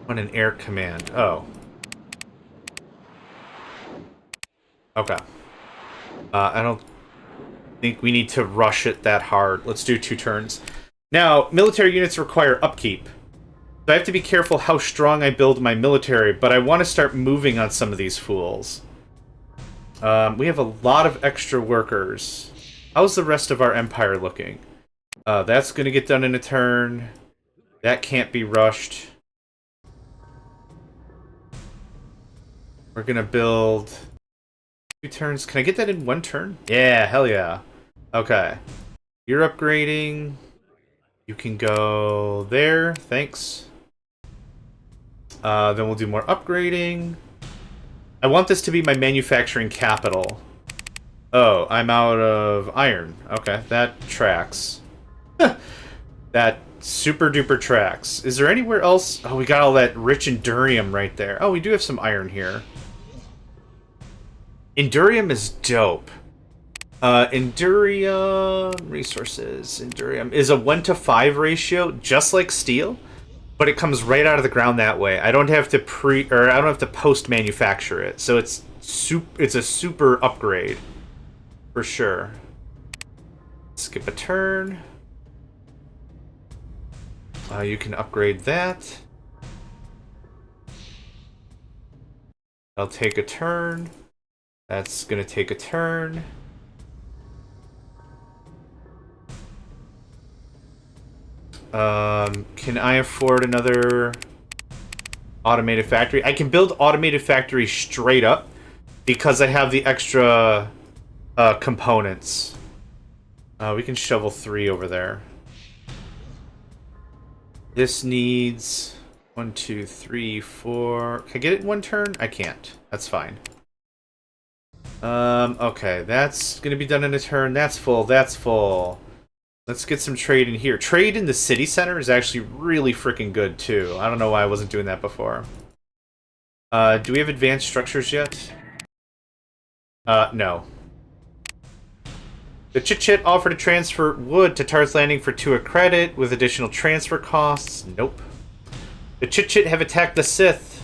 an air command. Oh. Okay. I don't think we need to rush it that hard. Let's do 2 turns. Now, military units require upkeep. So I have to be careful how strong I build my military, but I want to start moving on some of these fools. We have a lot of extra workers. How's the rest of our empire looking? That's going to get done in a turn. That can't be rushed. We're going to build 2 turns. Can I get that in 1 turn? Yeah, hell yeah. Okay. You're upgrading. You can go there. Thanks. Then we'll do more upgrading. I want this to be my manufacturing capital. Oh, I'm out of iron. Okay, that tracks. That super duper tracks. Is there anywhere else? Oh, we got all that rich endurium right there. Oh, we do have some iron here. Endurium is dope. Endurium resources. Endurium is a 1-to-5 ratio, just like steel, but it comes right out of the ground that way. I don't have to I don't have to post manufacture it, so it's a super upgrade for sure. Skip a turn. You can upgrade that. I'll take a turn. That's gonna take a turn. Can I afford another automated factory? I can build automated factory straight up because I have the extra components. We can shovel 3 over there. This needs 1, 2, 3, 4. Can I get it in 1 turn? I can't. That's fine. Okay, that's gonna be done in a turn. That's full. That's full. Let's get some trade in here. Trade in the city center is actually really freaking good, too. I don't know why I wasn't doing that before. Do we have advanced structures yet? No. The Chit-Chit offered to transfer wood to Tarth Landing for 2 a credit, with additional transfer costs. Nope. The Chit-Chit have attacked the Sith.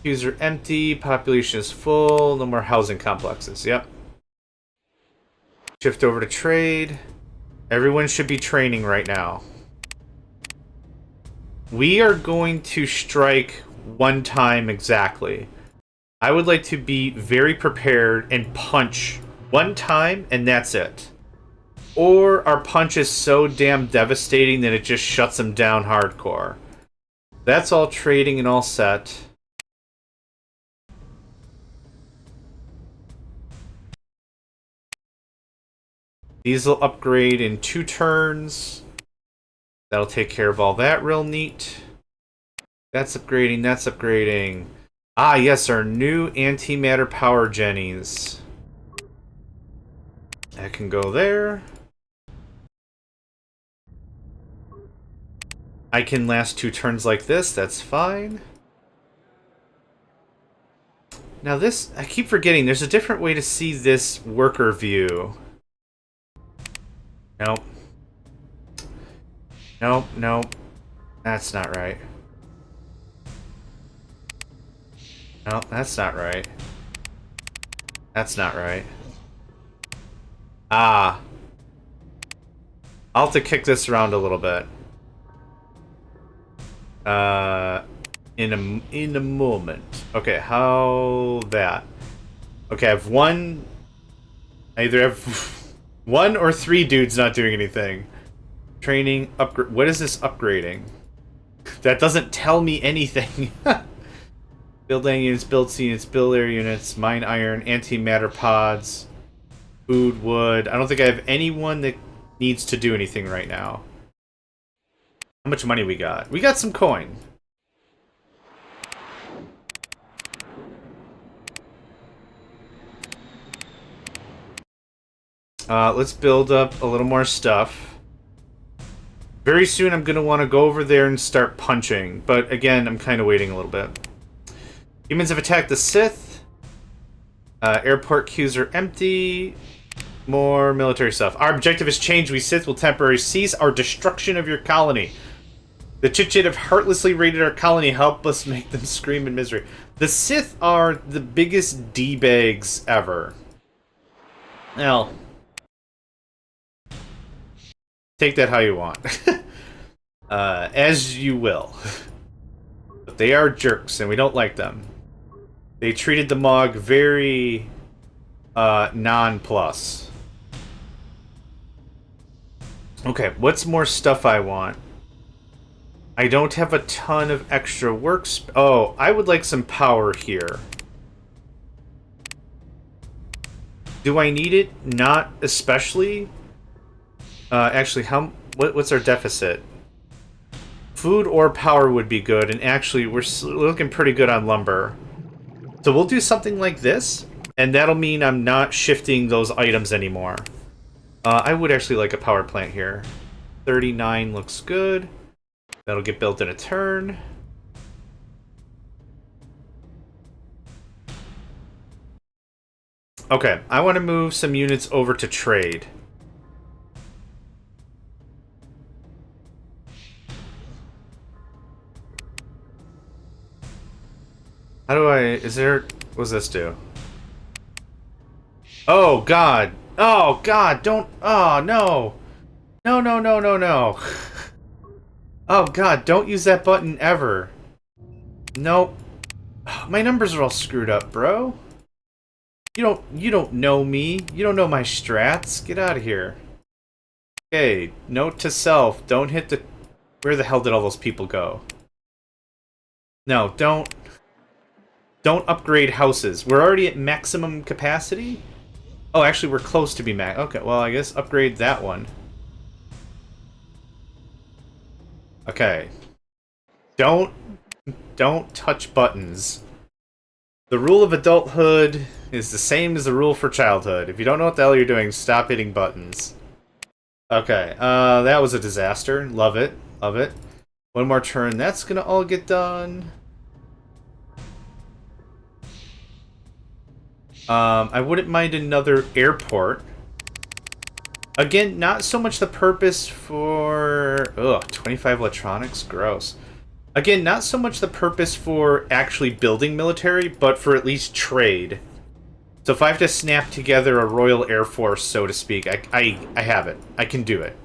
Queues are empty, population is full, no more housing complexes. Yep. Shift over to trade. Everyone should be training right now. We are going to strike one time exactly. I would like to be very prepared and punch one time, and that's it. Or our punch is so damn devastating that it just shuts them down hardcore. That's all trading and all set. These will upgrade in 2 turns. That'll take care of all that real neat. That's upgrading, that's upgrading. Ah, yes, our new antimatter power jennies. That can go there. I can last 2 turns like this, that's fine. Now this, I keep forgetting, there's a different way to see this worker view. Nope. Nope, nope. That's not right. Nope, that's not right. That's not right. Ah. I'll have to kick this around a little bit. In a moment. Okay, how that? Okay, I have one. I either have 1 or 3 dudes not doing anything. Training upgrade. What is this upgrading? That doesn't tell me anything. Build land units, build C units, build air units, mine iron, antimatter pods, food, wood. I don't think I have anyone that needs to do anything right now. How much money we got? We got some coin. Let's build up a little more stuff. Very soon I'm going to want to go over there and start punching. But again, I'm kind of waiting a little bit. Humans have attacked the Sith. Airport queues are empty. More military stuff. Our objective has changed. We Sith will temporarily cease our destruction of your colony. The Chit-Chit have heartlessly raided our colony. Help us make them scream in misery. The Sith are the biggest D-bags ever. Well, take that how you want. As you will. But they are jerks, and we don't like them. They treated the Mog very non-plus. Okay, what's more stuff I want? I don't have a ton of extra works. Oh, I would like some power here. Do I need it? Not especially. Actually, what's our deficit? Food or power would be good, and actually, we're looking pretty good on lumber. So we'll do something like this, and that'll mean I'm not shifting those items anymore. I would actually like a power plant here. 39 looks good. That'll get built in a turn. Okay, I want to move some units over to trade. How do I... Is there... What does this do? Oh, God. Oh, God, don't... Oh, no. No, no, no, no, no. Oh, God, don't use that button ever. Nope. My numbers are all screwed up, bro. You don't know me. You don't know my strats. Get out of here. Okay, note to self. Don't hit the... Where the hell did all those people go? No, don't upgrade houses. We're already at maximum capacity? Oh, actually, we're close to be max. Okay, well, I guess upgrade that one. Okay. Don't touch buttons. The rule of adulthood is the same as the rule for childhood. If you don't know what the hell you're doing, stop hitting buttons. Okay, that was a disaster. Love it. Love it. One more turn. That's gonna all get done. I wouldn't mind another airport. Again, not so much the purpose for... Ugh, 25 electronics? Gross. Again, not so much the purpose for actually building military, but for at least trade. So if I have to snap together a Royal Air Force, so to speak, I have it. I can do it.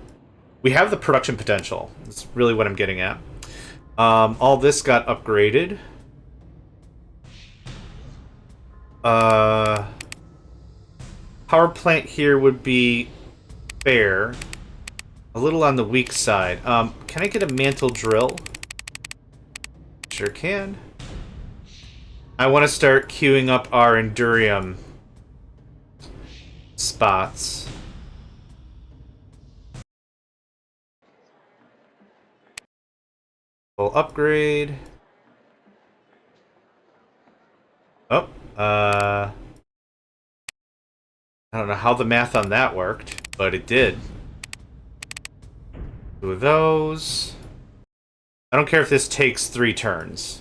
We have the production potential. That's really what I'm getting at. All this got upgraded. Power plant here would be fair. A little on the weak side. Can I get a mantle drill? Sure can. I want to start queuing up our Endurium spots. We'll upgrade. Oh, I don't know how the math on that worked, but it did. Two of those. I don't care if this takes 3 turns.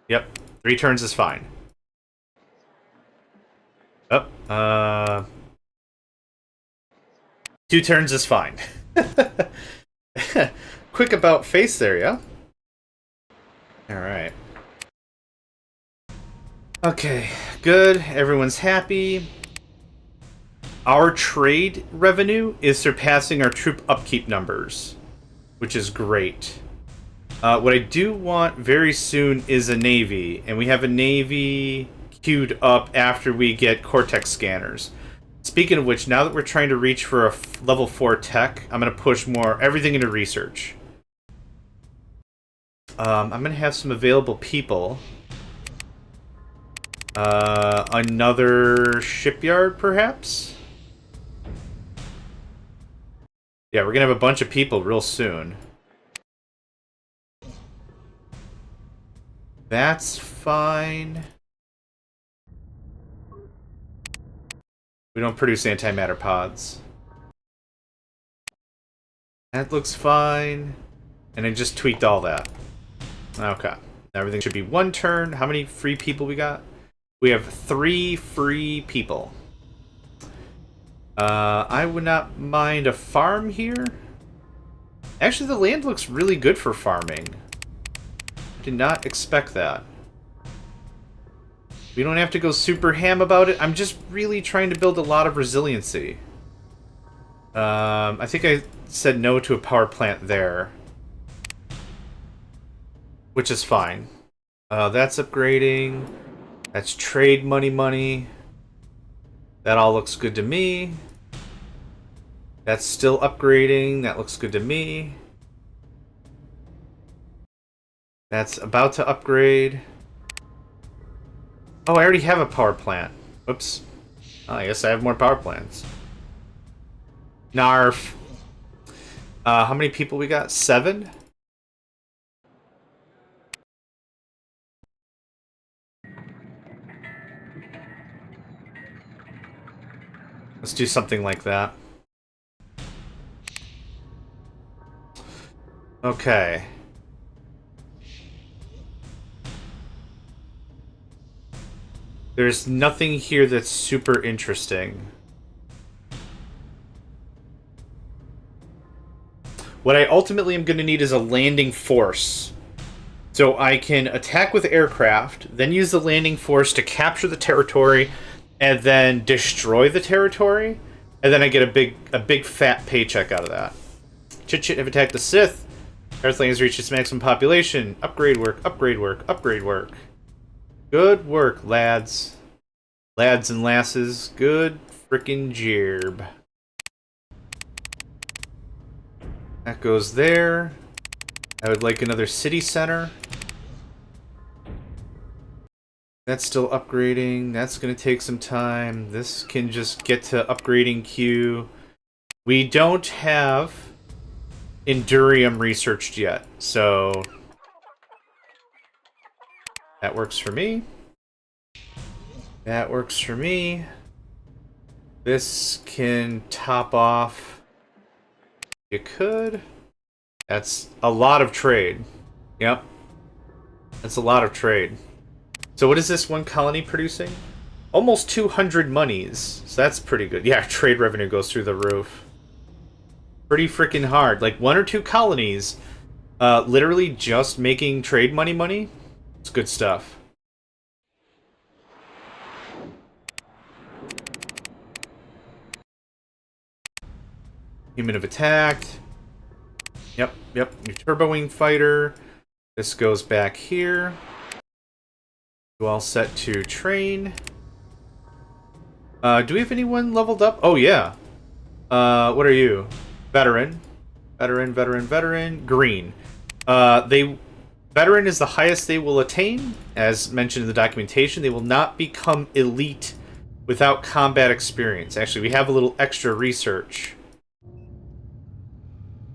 Yep, 3 turns is fine. Oh, 2 turns is fine. Quick about face there, yeah? Alright. Okay, good. Everyone's happy. Our trade revenue is surpassing our troop upkeep numbers, which is great. What I do want very soon is a navy, and we have a navy queued up after we get Cortex scanners. Speaking of which, now that we're trying to reach for a level 4 tech, I'm going to push more everything into research. I'm going to have some available people. Another shipyard, perhaps? Yeah, we're going to have a bunch of people real soon. That's fine. We don't produce antimatter pods. That looks fine. And I just tweaked all that. Okay. Everything should be 1 turn. How many free people we got? We have 3 free people. I would not mind a farm here. Actually, the land looks really good for farming. Did not expect that. We don't have to go super ham about it. I'm just really trying to build a lot of resiliency. I think I said no to a power plant there. Which is fine. That's upgrading. That's trade money. That all looks good to me. That's still upgrading. That looks good to me. That's about to upgrade. Oh, I already have a power plant. Whoops. Oh, I guess I have more power plants. Narf. How many people we got? 7? Let's do something like that. Okay. There's nothing here that's super interesting. What I ultimately am going to need is a landing force. So I can attack with aircraft, then use the landing force to capture the territory, and then destroy the territory, and then I get a big fat paycheck out of that. Chit have attacked the Sith. Earthling has reached its maximum population. Upgrade work, upgrade work, upgrade work. Good work, lads. Lads and lasses. Good frickin' jerb. That goes there. I would like another city center. That's still upgrading. That's going to take some time. This can just get to upgrading queue. We don't have Endurium researched yet, so that works for me. That works for me. This can top off. You could. That's a lot of trade. Yep. That's a lot of trade. So what is this one colony producing? Almost 200 monies. So that's pretty good. Yeah, trade revenue goes through the roof. Pretty freaking hard. Like 1 or 2 colonies, literally just making trade money. It's good stuff. Human have attacked. Yep. Your Turbo Wing Fighter. This goes back here. You all set to train. Do we have anyone leveled up? Oh, yeah. What are you? Veteran. Veteran. Green. Veteran is the highest they will attain. As mentioned in the documentation, they will not become elite without combat experience. Actually, we have a little extra research.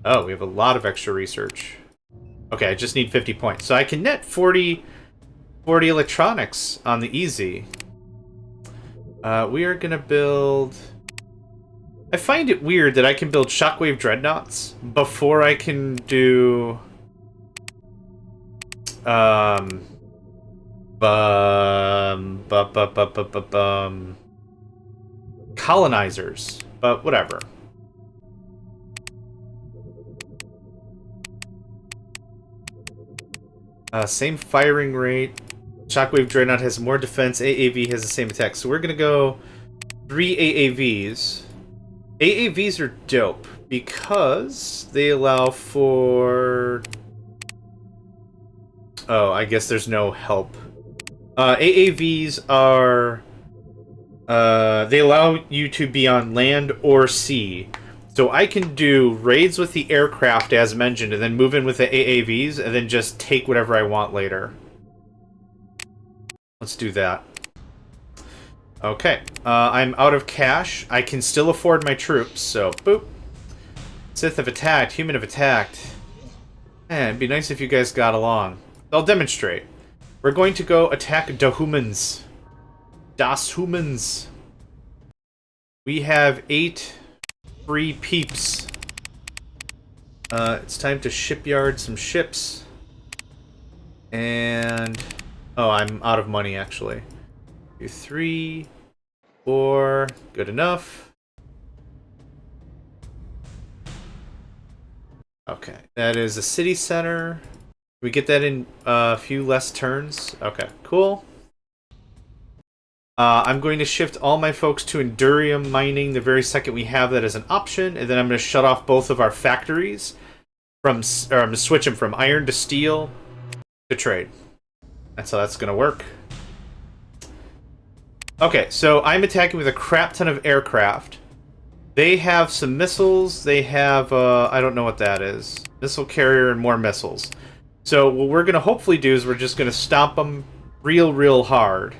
Oh, we have a lot of extra research. Okay, I just need 50 points. So I can net 40 electronics on the easy. We are going to build... I find it weird that I can build Shockwave Dreadnoughts before I can do... colonizers. But whatever. Same firing rate. Shockwave Dreadnought has more defense. AAV has the same attack. So we're going to go 3 AAVs. AAVs are dope because they allow for... Oh, I guess there's no help. AAVs are... they allow you to be on land or sea. So I can do raids with the aircraft, as mentioned, and then move in with the AAVs, and then just take whatever I want later. Let's do that. Okay. I'm out of cash. I can still afford my troops, so boop. Sith have attacked. Human have attacked. Man, it'd be nice if you guys got along. I'll demonstrate. We're going to go attack the humans. Das Humans. We have 8 free peeps. It's time to shipyard some ships. And... Oh, I'm out of money, actually. 2, 3, 4. Good enough. Okay, that is a city center. We get that in a few less turns. Okay, cool. I'm going to shift all my folks to Endurium mining the very second we have that as an option, and then I'm going to shut off both of our factories from, or I'm going to switch them from iron to steel to trade. That's how that's going to work. Okay, so I'm attacking with a crap ton of aircraft. They have some missiles. They have, I don't know what that is. Missile carrier and more missiles. So what we're going to hopefully do is we're just going to stomp them real hard.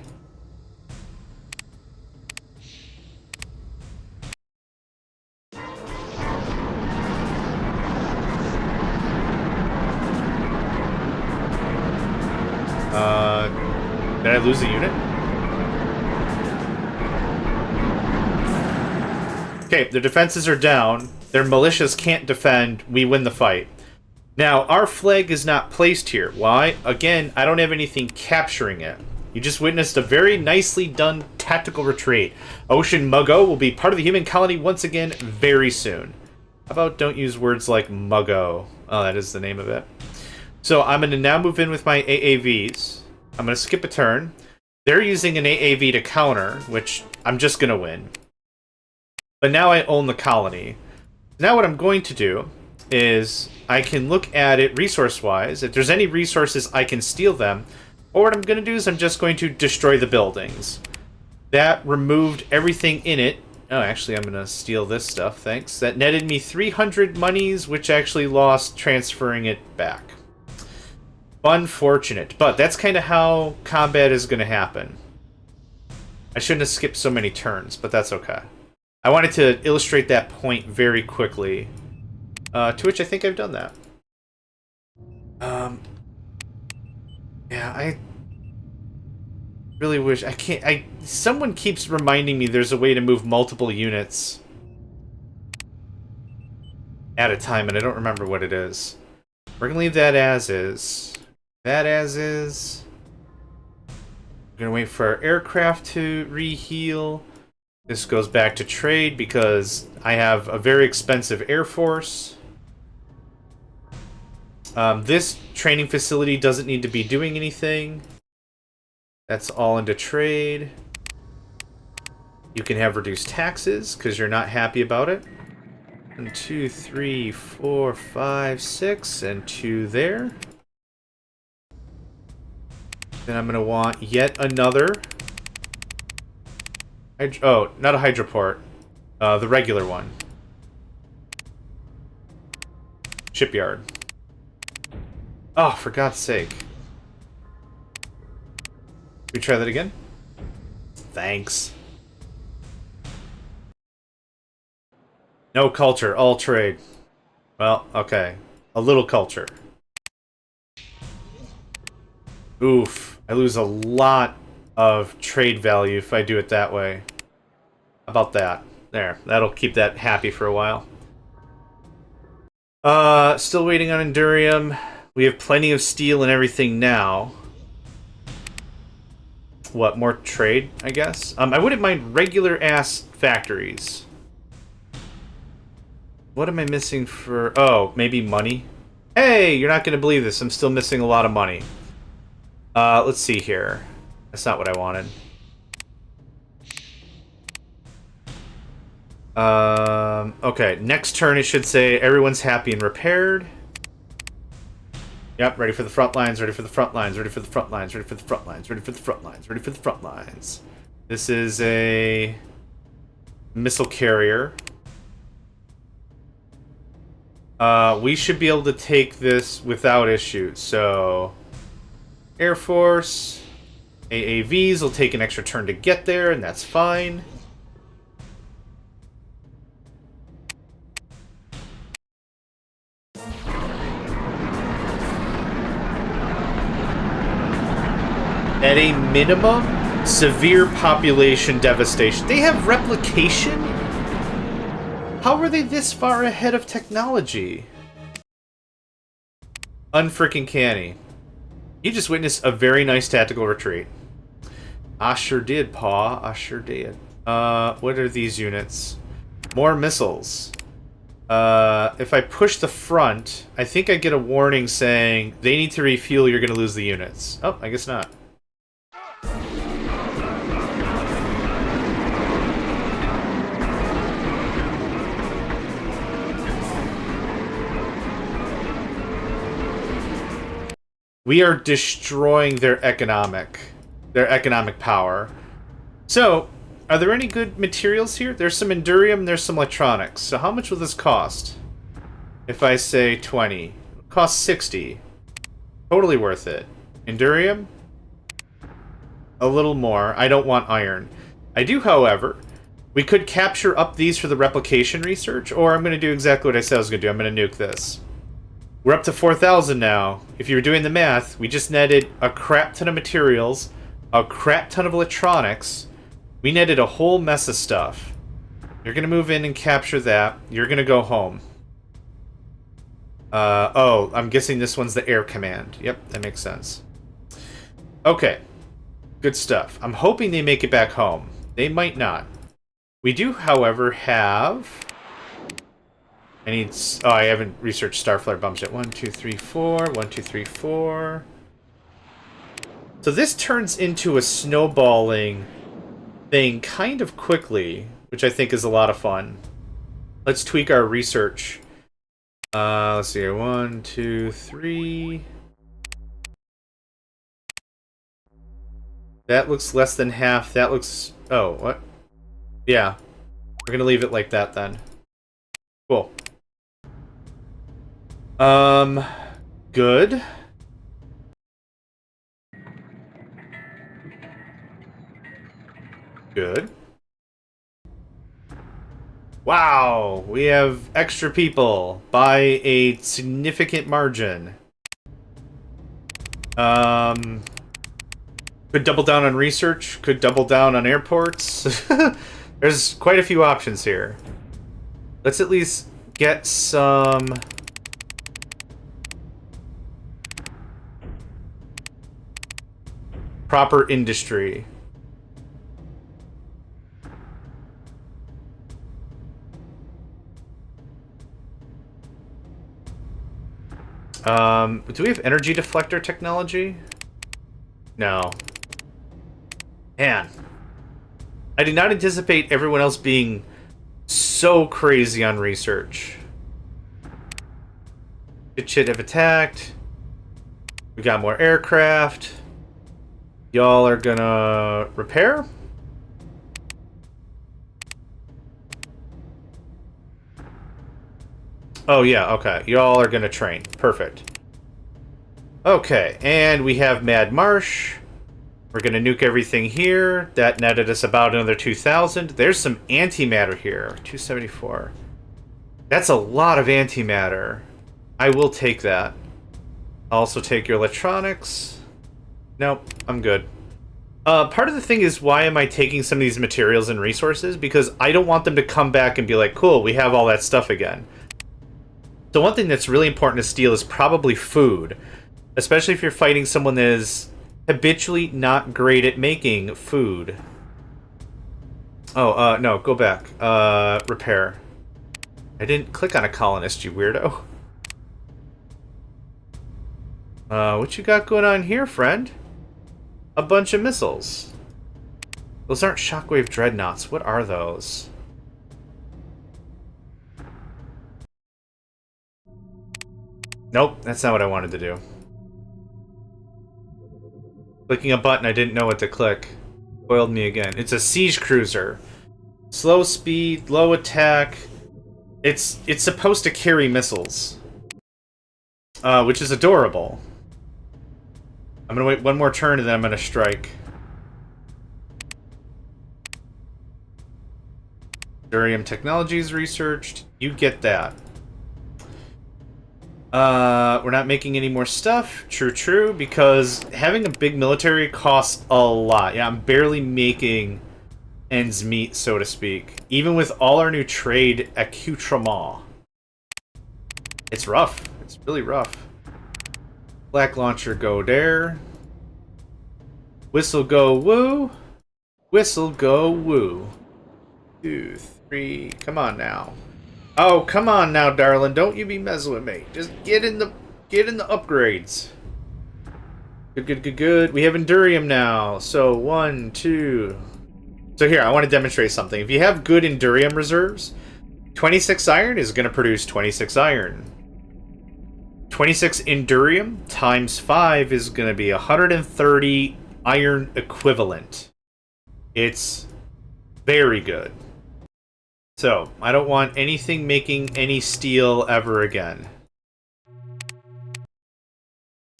Did I lose a unit? Okay, their defenses are down. Their militias can't defend. We win the fight. Now, our flag is not placed here. Why? Again, I don't have anything capturing it. You just witnessed a very nicely done tactical retreat. Ocean Muggo will be part of the human colony once again very soon. How about don't use words like Muggo? Oh, that is the name of it. So I'm going to now move in with my AAVs. I'm going to skip a turn. They're using an AAV to counter, which I'm just going to win. But now I own the colony. Now what I'm going to do is I can look at it resource-wise. If there's any resources, I can steal them. Or what I'm going to do is I'm just going to destroy the buildings. That removed everything in it. Oh, actually, I'm going to steal this stuff, thanks. That netted me 300 monies, which actually lost transferring it back. Unfortunate, but that's kind of how combat is going to happen. I shouldn't have skipped so many turns, but that's okay. I wanted to illustrate that point very quickly, to which I think I've done that. Yeah, I really wish I can't. Someone keeps reminding me there's a way to move multiple units at a time, and I don't remember what it is. We're gonna leave that as is. That as is. We're gonna wait for our aircraft to reheal. This goes back to trade because I have a very expensive air force. This training facility doesn't need to be doing anything. That's all into trade. You can have reduced taxes because you're not happy about it. 1, 2, 3, 4, 5, 6, and 2 there. Then I'm gonna want yet another. Oh, not a hydroport. The regular one. Shipyard. Oh, for God's sake. We try that again? Thanks. No culture, all trade. Well, okay. A little culture. Oof. I lose a lot of trade value if I do it that way. How about that? There. That'll keep that happy for a while. Still waiting on Endurium. We have plenty of steel and everything now. What, more trade, I guess? I wouldn't mind regular-ass factories. What am I missing for... Oh, maybe money? Hey, you're not going to believe this. I'm still missing a lot of money. Let's see here. That's not what I wanted. Okay, next turn it should say everyone's happy and repaired. Yep, ready for the front lines, ready for the front lines, ready for the front lines, ready for the front lines, ready for the front lines, ready for the front lines. This is a missile carrier. We should be able to take this without issue. So, Air Force, AAVs will take an extra turn to get there, and that's fine. At a minimum, severe population devastation. They have replication? How are they this far ahead of technology? Unfreaking canny. You just witnessed a very nice tactical retreat. I sure did, Paw. I sure did. What are these units? More missiles. If I push the front, I think I get a warning saying they need to refuel, you're going to lose the units. Oh, I guess not. We are destroying their economic power. So, are there any good materials here? There's some Endurium, there's some electronics. So how much will this cost? If I say 20. It costs 60. Totally worth it. Endurium? A little more. I don't want iron. I do, however. We could capture up these for the replication research, or I'm going to do exactly what I said I was going to do. I'm going to nuke this. We're up to 4,000 now. If you were doing the math, we just netted a crap ton of materials, a crap ton of electronics. We netted a whole mess of stuff. You're going to move in and capture that. You're going to go home. Oh, I'm guessing this one's the air command. Yep, that makes sense. Okay. Good stuff. I'm hoping they make it back home. They might not. We do, however, have... Oh, I haven't researched Starflare bombs yet. 1, 2, 3, 4. 1, 2, 3, 4. So this turns into a snowballing thing kind of quickly, which I think is a lot of fun. Let's tweak our research. Let's see here. 1, 2, 3. That looks less than half. That looks... Oh, what? Yeah. We're gonna leave it like that then. Cool. Good. Good. Wow, we have extra people by a significant margin. Could double down on research, could double down on airports. There's quite a few options here. Let's at least get some... proper industry. Do we have energy deflector technology? No. Man. I did not anticipate everyone else being so crazy on research. Chit have attacked. We got more aircraft. Y'all are gonna repair? Oh yeah, okay. Y'all are gonna train. Perfect. Okay, and we have Mad Marsh. We're gonna nuke everything here. That netted us about another 2,000. There's some antimatter here. 274. That's a lot of antimatter. I will take that. I'll also take your electronics. Nope, I'm good. Part of the thing is, why am I taking some of these materials and resources? Because I don't want them to come back and be like, cool, we have all that stuff again. So one thing that's really important to steal is probably food. Especially if you're fighting someone that is habitually not great at making food. Oh, no, go back. Repair. I didn't click on a colonist, you weirdo. What you got going on here, friend? A bunch of missiles. Those aren't shockwave dreadnoughts. What are those? Nope, that's not what I wanted to do. Clicking a button I didn't know what to click. Foiled me again. It's a siege cruiser. Slow speed, low attack. It's supposed to carry missiles. Which is adorable. I'm gonna wait one more turn and then I'm gonna strike. Durium Technologies researched. You get that. We're not making any more stuff. True, because having a big military costs a lot. Yeah, I'm barely making ends meet, so to speak. Even with all our new trade accoutrement. It's rough. It's really rough. Black launcher go there. Whistle go woo. Whistle go woo. 2, 3. Come on now. Oh, come on now, darling. Don't you be messing with me. Just get in the upgrades. Good. We have Endurium now. So 1, 2. So here, I want to demonstrate something. If you have good Endurium reserves, 26 iron is going to produce 26 iron. 26 Endurium times 5 is going to be 130 iron equivalent. It's very good. So, I don't want anything making any steel ever again.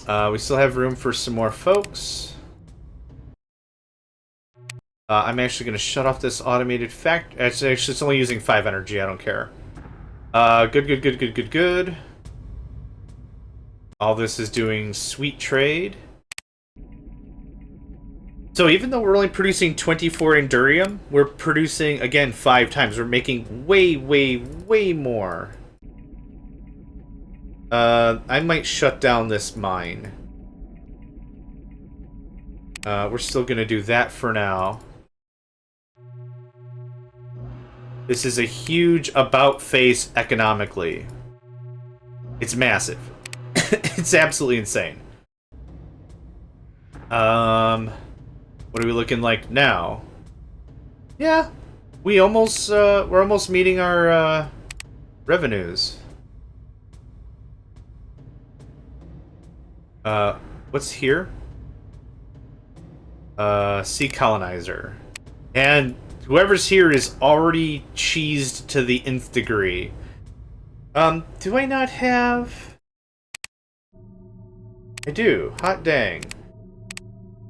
We still have room for some more folks. I'm actually going to shut off this automated factory. Actually, it's only using 5 energy. I don't care. Good. All this is doing sweet trade. So even though we're only producing 24 Endurium, we're producing, again, 5 times. We're making way more. I might shut down this mine. We're still going to do that for now. This is a huge about face economically. It's massive. It's absolutely insane. What are we looking like now? Yeah, we're almost meeting our revenues. What's here? Sea colonizer, and whoever's here is already cheesed to the nth degree. Do I not have? I do. Hot dang.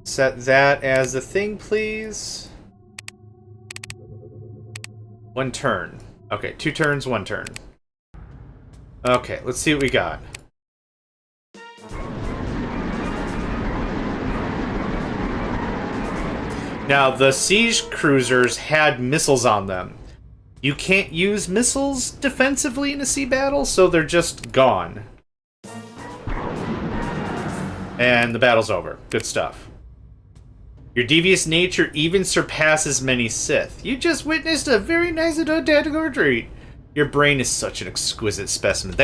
Set that as the thing, please. 1 turn. Okay, 2 turns, 1 turn. Okay, let's see what we got. Now, the siege cruisers had missiles on them. You can't use missiles defensively in a sea battle, so they're just gone. And the battle's over. Good stuff. Your devious nature even surpasses many Sith. You just witnessed a very nice tactical retreat. Your brain is such an exquisite specimen.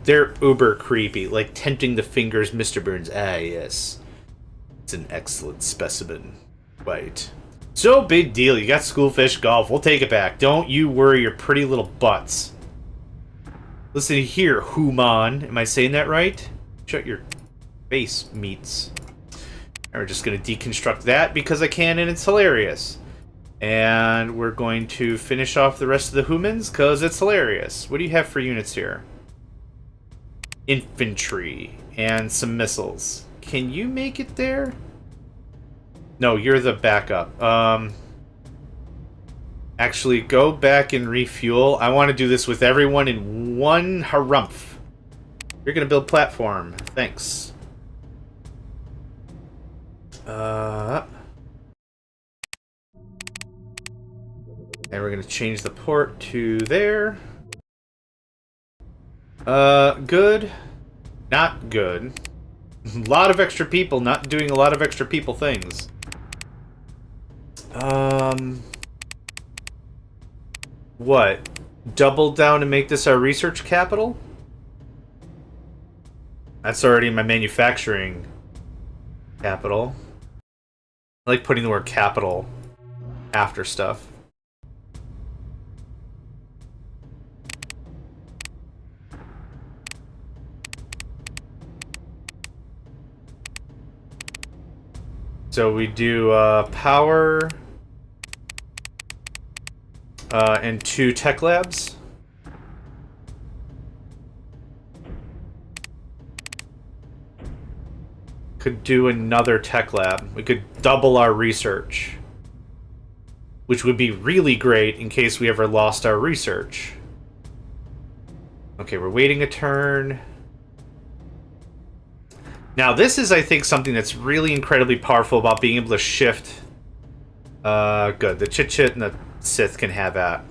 They're uber creepy, like tempting the fingers, Mr. Burns. Ah, yes. It's an excellent specimen. Right. So big deal. You got schoolfish golf. We'll take it back. Don't you worry your pretty little butts. Listen here, human. Am I saying that right? Shut your face, meats. And we're just going to deconstruct that because I can and it's hilarious. And we're going to finish off the rest of the humans because it's hilarious. What do you have for units here? Infantry and some missiles. Can you make it there? No, you're the backup. Actually, go back and refuel. I want to do this with everyone in one harumph. You're going to build platform. Thanks. And we're going to change the port to there. Good. Not good. A lot of extra people not doing a lot of extra people things. What? Double down and make this our research capital? That's already my manufacturing capital. I like putting the word capital after stuff. So we do power and 2 tech labs. Could do another tech lab. We could double our research, which would be really great in case we ever lost our research. Okay, we're waiting a turn. Now, this is, I think, something that's really incredibly powerful about being able to shift. Good. The Chit-Chit and the Sith can have that.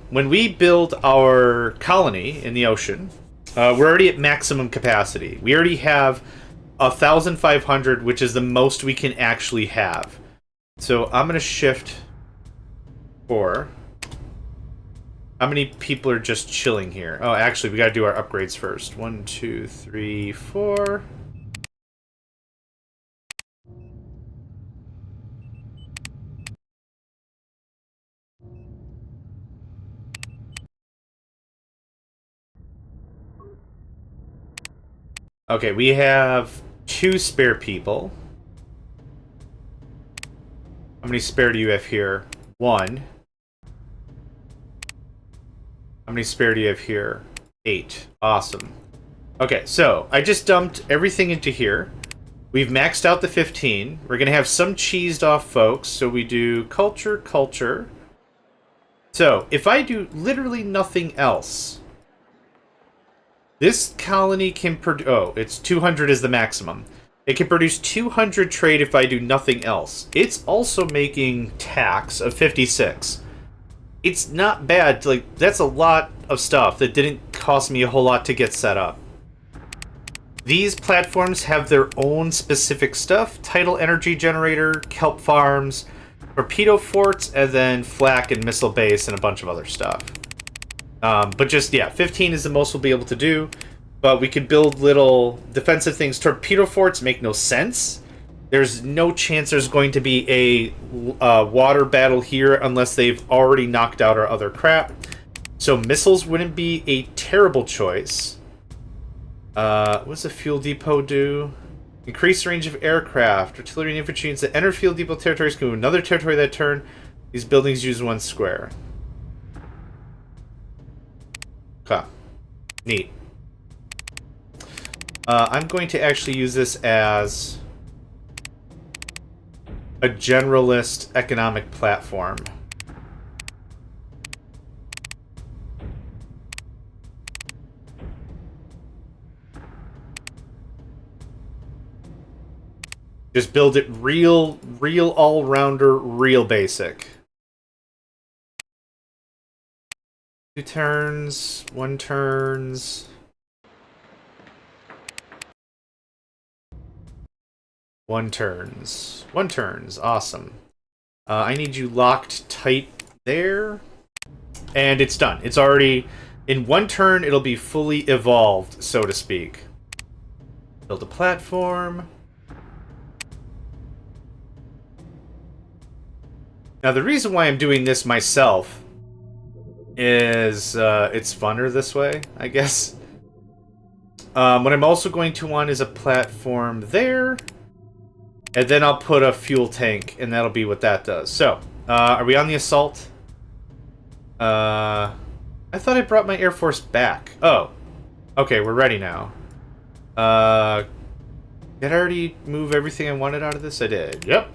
When we build our colony in the ocean, we're already at maximum capacity. We already have 1,500, which is the most we can actually have. So I'm going to shift 4. How many people are just chilling here? Oh, actually, we gotta do our upgrades first. 1, 2, 3, 4. Okay, we have 2 spare people. How many spare do you have here? 1. How many spare do you have here? 8. Awesome. Okay, so I just dumped everything into here. We've maxed out the 15. We're going to have some cheesed off folks. So we do culture, culture. So if I do literally nothing else, this colony can produce... Oh, it's 200 is the maximum. It can produce 200 trade if I do nothing else. It's also making tax of 56. It's not bad. Like, that's a lot of stuff that didn't cost me a whole lot to get set up. These platforms have their own specific stuff. Tidal energy generator, kelp farms, torpedo forts, and then flak and missile base and a bunch of other stuff. But just, yeah, 15 is the most we'll be able to do. But we could build little defensive things. Torpedo forts make no sense. There's no chance there's going to be a water battle here unless they've already knocked out our other crap. So missiles wouldn't be a terrible choice. What's the fuel depot do? Increase range of aircraft. Artillery and infantry units that enter field depot territories can move another territory that turn. These buildings use 1 square. Okay. Neat. I'm going to actually use this as a generalist economic platform. Just build it real all-rounder, real basic. 2 turns, 1 turns. 1 turns. 1 turns. Awesome. I need you locked tight there. And it's done. It's already... In 1 turn, it'll be fully evolved, so to speak. Build a platform. Now, the reason why I'm doing this myself is it's funner this way, I guess. What I'm also going to want is a platform there. And then I'll put a fuel tank, and that'll be what that does. So, are we on the assault? I thought I brought my Air Force back. Oh. Okay, we're ready now. Did I already move everything I wanted out of this? I did. Yep.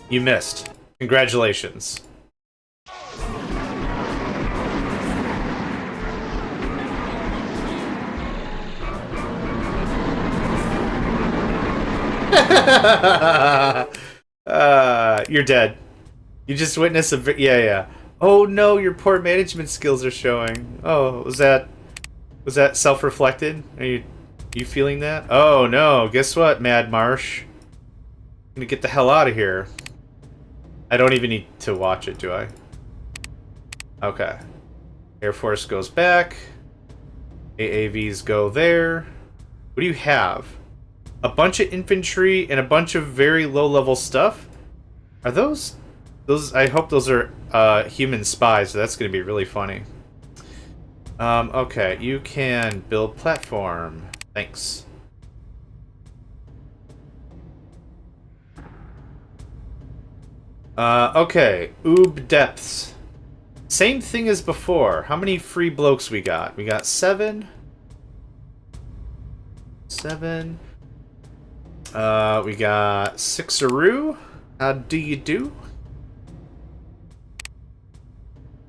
You missed. Congratulations. You're dead. You just witnessed a... Yeah. Oh no, your poor management skills are showing. Oh, was that self-reflected? Are you feeling that? Oh no, guess what, Mad Marsh? I'm gonna get the hell out of here. I don't even need to watch it, do I? Okay. Air Force goes back. AAVs go there. What do you have? A bunch of infantry and a bunch of very low-level stuff? Are those... I hope those are human spies, so that's going to be really funny. Okay, you can build platform. Thanks. Okay, Oob depths. Same thing as before. How many free blokes we got? We got 7. 7. We got 6-aroo. How do you do?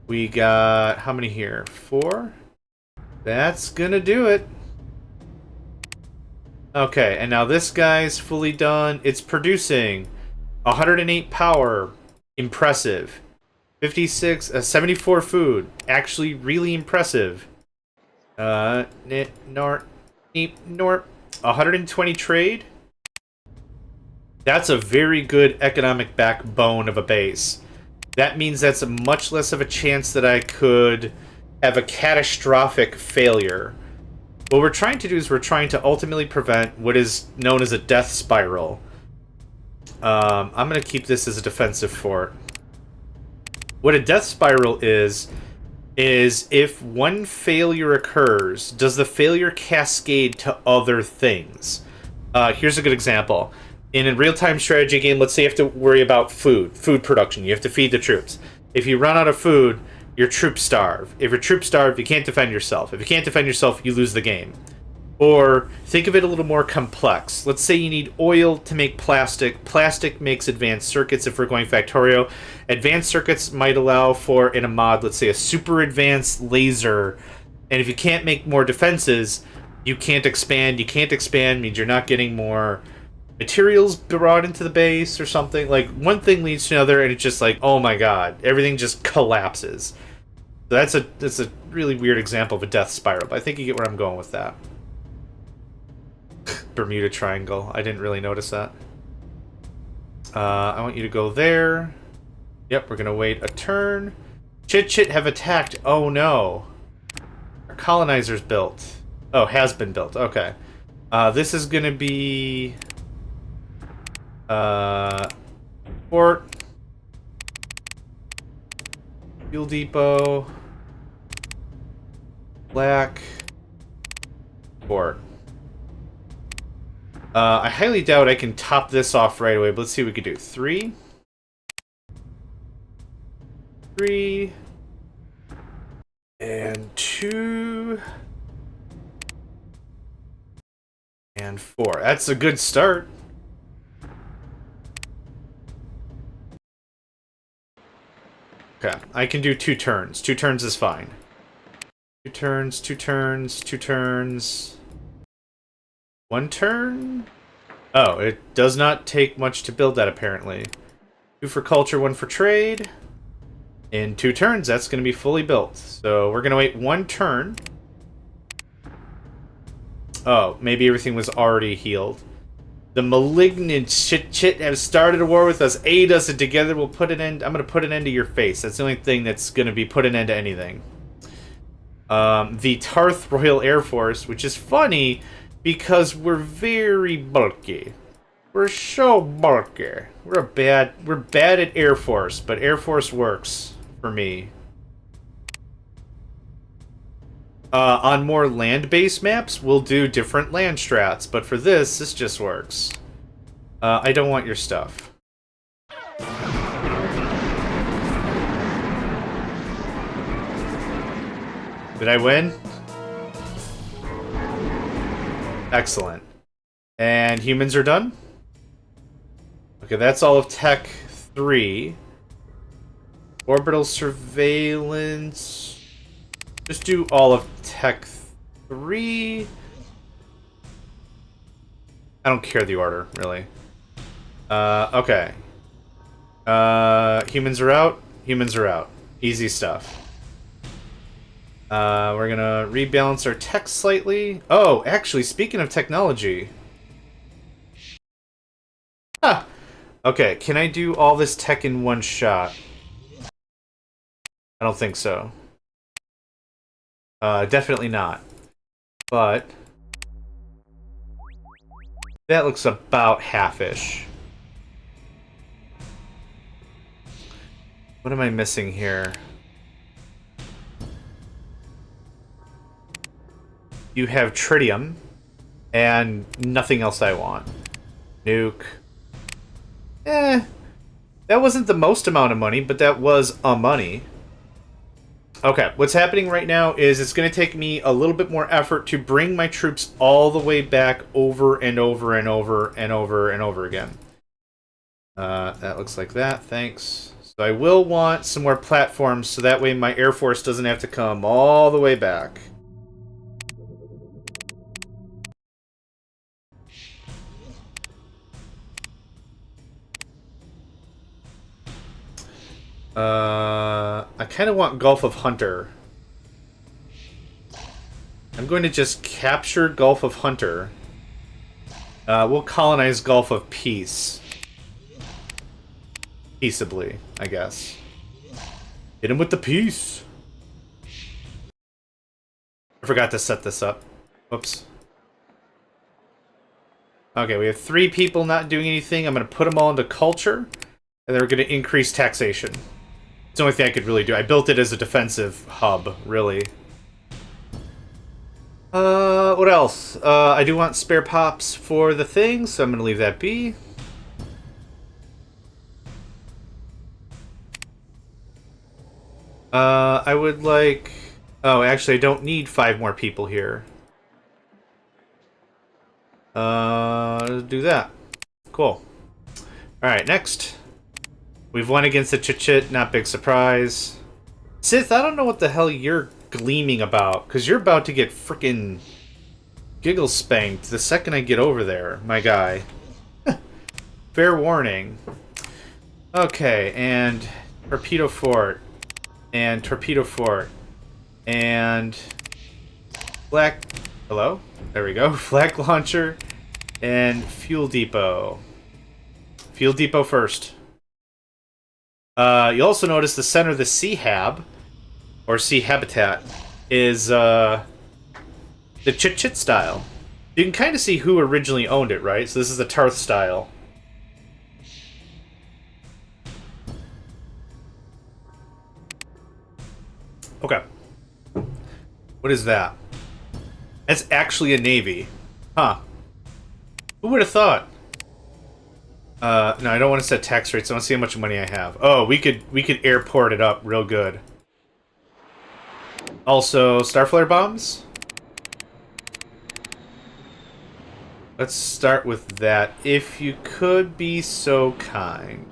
We got, how many here? 4? That's gonna do it. Okay, and now this guy's fully done. It's producing 108 power. Impressive. 74 food. Actually really impressive. Norp. 120 trade. That's a very good economic backbone of a base. That means that's a much less of a chance that I could have a catastrophic failure. What we're trying to do is we're trying to ultimately prevent what is known as a death spiral. I'm going to keep this as a defensive fort. What a death spiral is if one failure occurs, does the failure cascade to other things? Here's a good example. In a real-time strategy game, let's say you have to worry about food production. You have to feed the troops. If you run out of food, your troops starve. If your troops starve, you can't defend yourself. If you can't defend yourself, you lose the game. Or think of it a little more complex. Let's say you need oil to make plastic. Plastic makes advanced circuits if we're going Factorio. Advanced circuits might allow for, in a mod, let's say a super advanced laser. And if you can't make more defenses, you can't expand. You can't expand means you're not getting more materials brought into the base or something. Like, one thing leads to another, and it's just like, oh my god, everything just collapses. So that's a really weird example of a death spiral, but I think you get where I'm going with that. Bermuda Triangle. I didn't really notice that. I want you to go there. Yep, we're gonna wait a turn. Chit have attacked. Oh no. Our colonizer's built. Oh, has been built. Okay. This is gonna be... port. Fuel depot. Black. Port. I highly doubt I can top this off right away, but let's see what we can do. 3. 3. And 2. And 4. That's a good start. Okay, I can do 2 turns. 2 turns is fine. 2 turns, 2 turns, 2 turns. 1 turn? Oh, it does not take much to build that, apparently. 2 for culture, 1 for trade. In 2 turns, that's going to be fully built. So we're going to wait 1 turn. Oh, maybe everything was already healed. The malignant shit have started a war with us. Aid us, and together we'll put an end. I'm going to put an end to your face. That's the only thing that's going to be put an end to anything. The Tarth Royal Air Force, which is funny because we're very bulky. We're so bulky. We're bad at Air Force, but Air Force works for me. On more land-based maps, we'll do different land strats, but for this just works. I don't want your stuff. Did I win? Excellent. And humans are done? Okay, that's all of Tech 3. Orbital surveillance. Just do all of Tech 3. I don't care the order, really. Okay. Humans are out. Humans are out. Easy stuff. We're gonna rebalance our tech slightly. Oh, actually, speaking of technology. Ah! Okay, can I do all this tech in one shot? I don't think so. Definitely not. But that looks about half-ish. What am I missing here? You have tritium, and nothing else I want. Nuke. That wasn't the most amount of money, but that was a money. Okay, what's happening right now is it's going to take me a little bit more effort to bring my troops all the way back over and over and over and over and over again. That looks like that, thanks. So I will want some more platforms so that way my Air Force doesn't have to come all the way back. I kind of want Gulf of Hunter. I'm going to just capture Gulf of Hunter. We'll colonize Gulf of Peace. Peaceably, I guess. Hit him with the peace. I forgot to set this up. Whoops. Okay, we have 3 people not doing anything. I'm going to put them all into culture. And they're going to increase taxation. It's the only thing I could really do. I built it as a defensive hub, really. What else? I do want spare pops for the thing, so I'm going to leave that be. I would like... Oh, actually, I don't need 5 more people here. Do that. Cool. Alright, next. We've won against the Chit-Chit, not big surprise. Sith, I don't know what the hell you're gleaming about, because you're about to get frickin' giggle spanked the second I get over there, my guy. Fair warning. Okay, and Torpedo Fort. And Torpedo Fort. And... Flak... Hello? There we go. Flak Launcher. And Fuel Depot. Fuel Depot first. You also notice the center of the C-Hab, or C-Habitat, is the Chit-Chit style. You can kind of see who originally owned it, right? So this is the Tarth style. Okay. What is that? That's actually a navy. Huh. Who would have thought? No, I don't want to set tax rates. I want to see how much money I have. Oh, we could airport it up real good. Also, Starflare bombs. Let's start with that, if you could be so kind.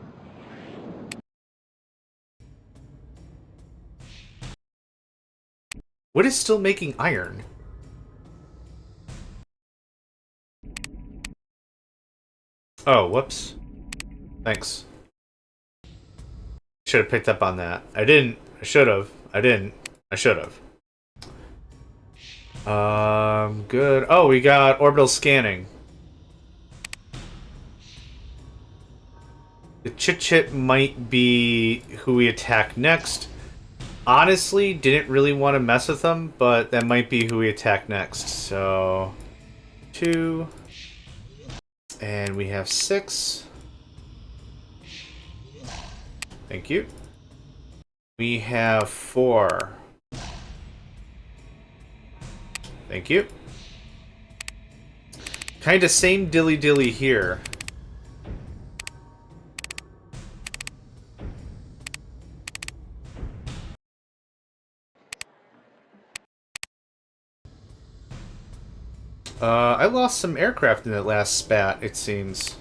What is still making iron? Oh, whoops. Thanks. Should have picked up on that. I didn't. I should have. I didn't. I should have. Good. Oh, we got orbital scanning. The Chit-Chit might be who we attack next. Honestly, didn't really want to mess with them, but that might be who we attack next. So, 2. And we have 6. Thank you. We have 4. Thank you. Kinda same dilly-dilly here. I lost some aircraft in that last spat, it seems.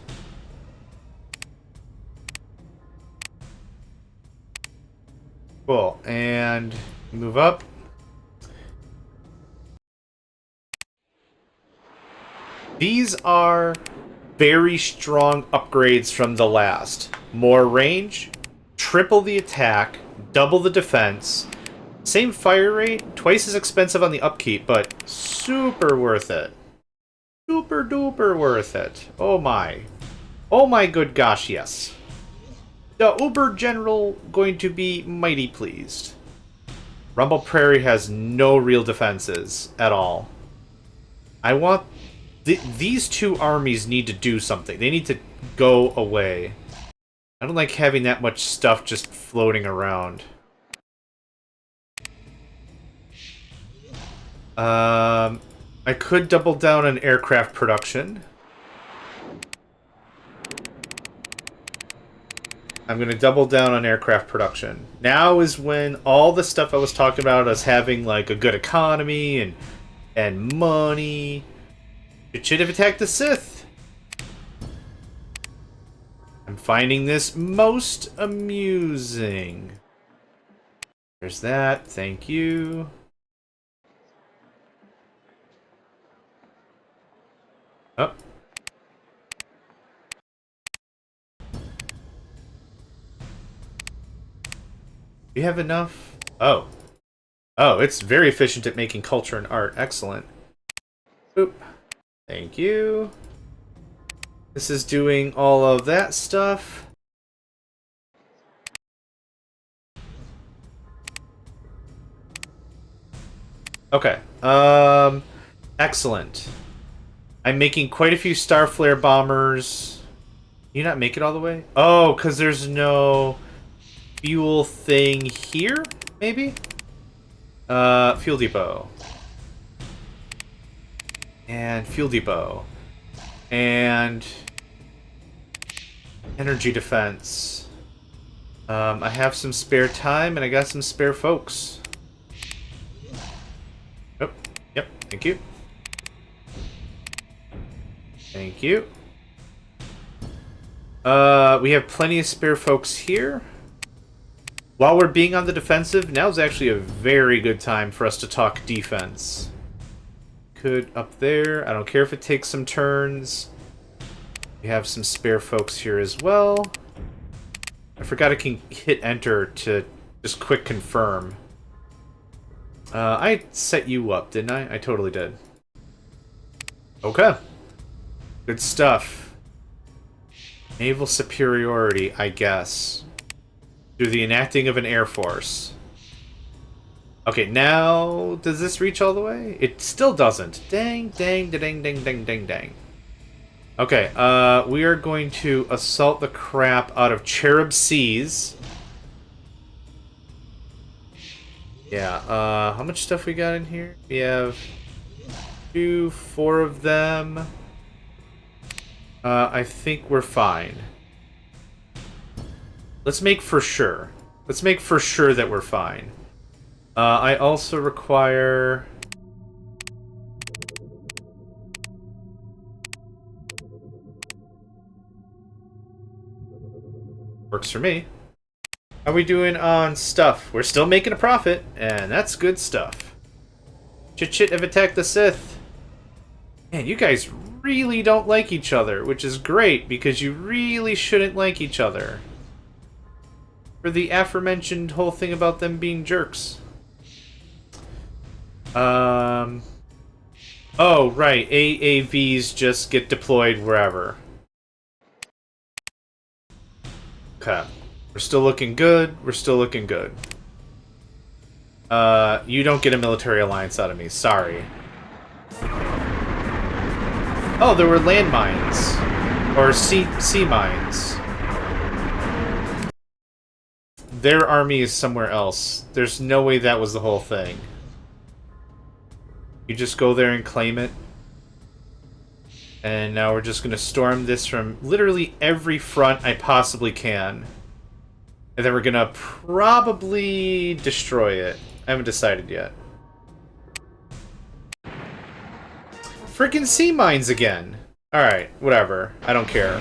Cool, and move up. These are very strong upgrades from the last. More range, triple the attack, double the defense, same fire rate, twice as expensive on the upkeep, but super worth it. Super duper worth it. Oh my. Oh my good gosh, yes. The Uber General going to be mighty pleased. Rumble Prairie has no real defenses at all. I want... these two armies need to do something. They need to go away. I don't like having that much stuff just floating around. I could double down on aircraft production. I'm going to double down on aircraft production. Now is when all the stuff I was talking about, us having like a good economy and money. It should have attacked the Sith. I'm finding this most amusing. There's that. Thank you. Oh. Do you have enough? Oh. Oh, it's very efficient at making culture and art. Excellent. Oop. Thank you. This is doing all of that stuff. Okay. Excellent. I'm making quite a few Starflare bombers. Can you not make it all the way? Oh, because there's no fuel thing here, maybe? Fuel depot. And fuel depot. And energy defense. I have some spare time and I got some spare folks. Oh, yep, thank you. Thank you. We have plenty of spare folks here. While we're being on the defensive, now's actually a very good time for us to talk defense. Could up there. I don't care if it takes some turns. We have some spare folks here as well. I forgot I can hit enter to just quick confirm. I set you up, didn't I? I totally did. Okay. Good stuff. Naval superiority, I guess. Through the enacting of an air force. Okay, now does this reach all the way? It still doesn't. Dang, dang, dang, dang, dang, dang, dang. Okay, we are going to assault the crap out of Cherub Seas. Yeah, how much stuff we got in here? We have 4 of them. I think we're fine. Let's make for sure. Let's make for sure that we're fine. I also require... Works for me. How are we doing on stuff? We're still making a profit, and that's good stuff. Chit-chit have attacked the Sith. Man, you guys really don't like each other, which is great, because you really shouldn't like each other. For the aforementioned whole thing about them being jerks. Oh, right. AAVs just get deployed wherever. Okay. We're still looking good. We're still looking good. You don't get a military alliance out of me. Sorry. Oh, there were landmines. Or sea mines. Their army is somewhere else. There's no way that was the whole thing. You just go there and claim it. And now we're just going to storm this from literally every front I possibly can. And then we're going to probably destroy it. I haven't decided yet. Freaking sea mines again. Alright, whatever. I don't care.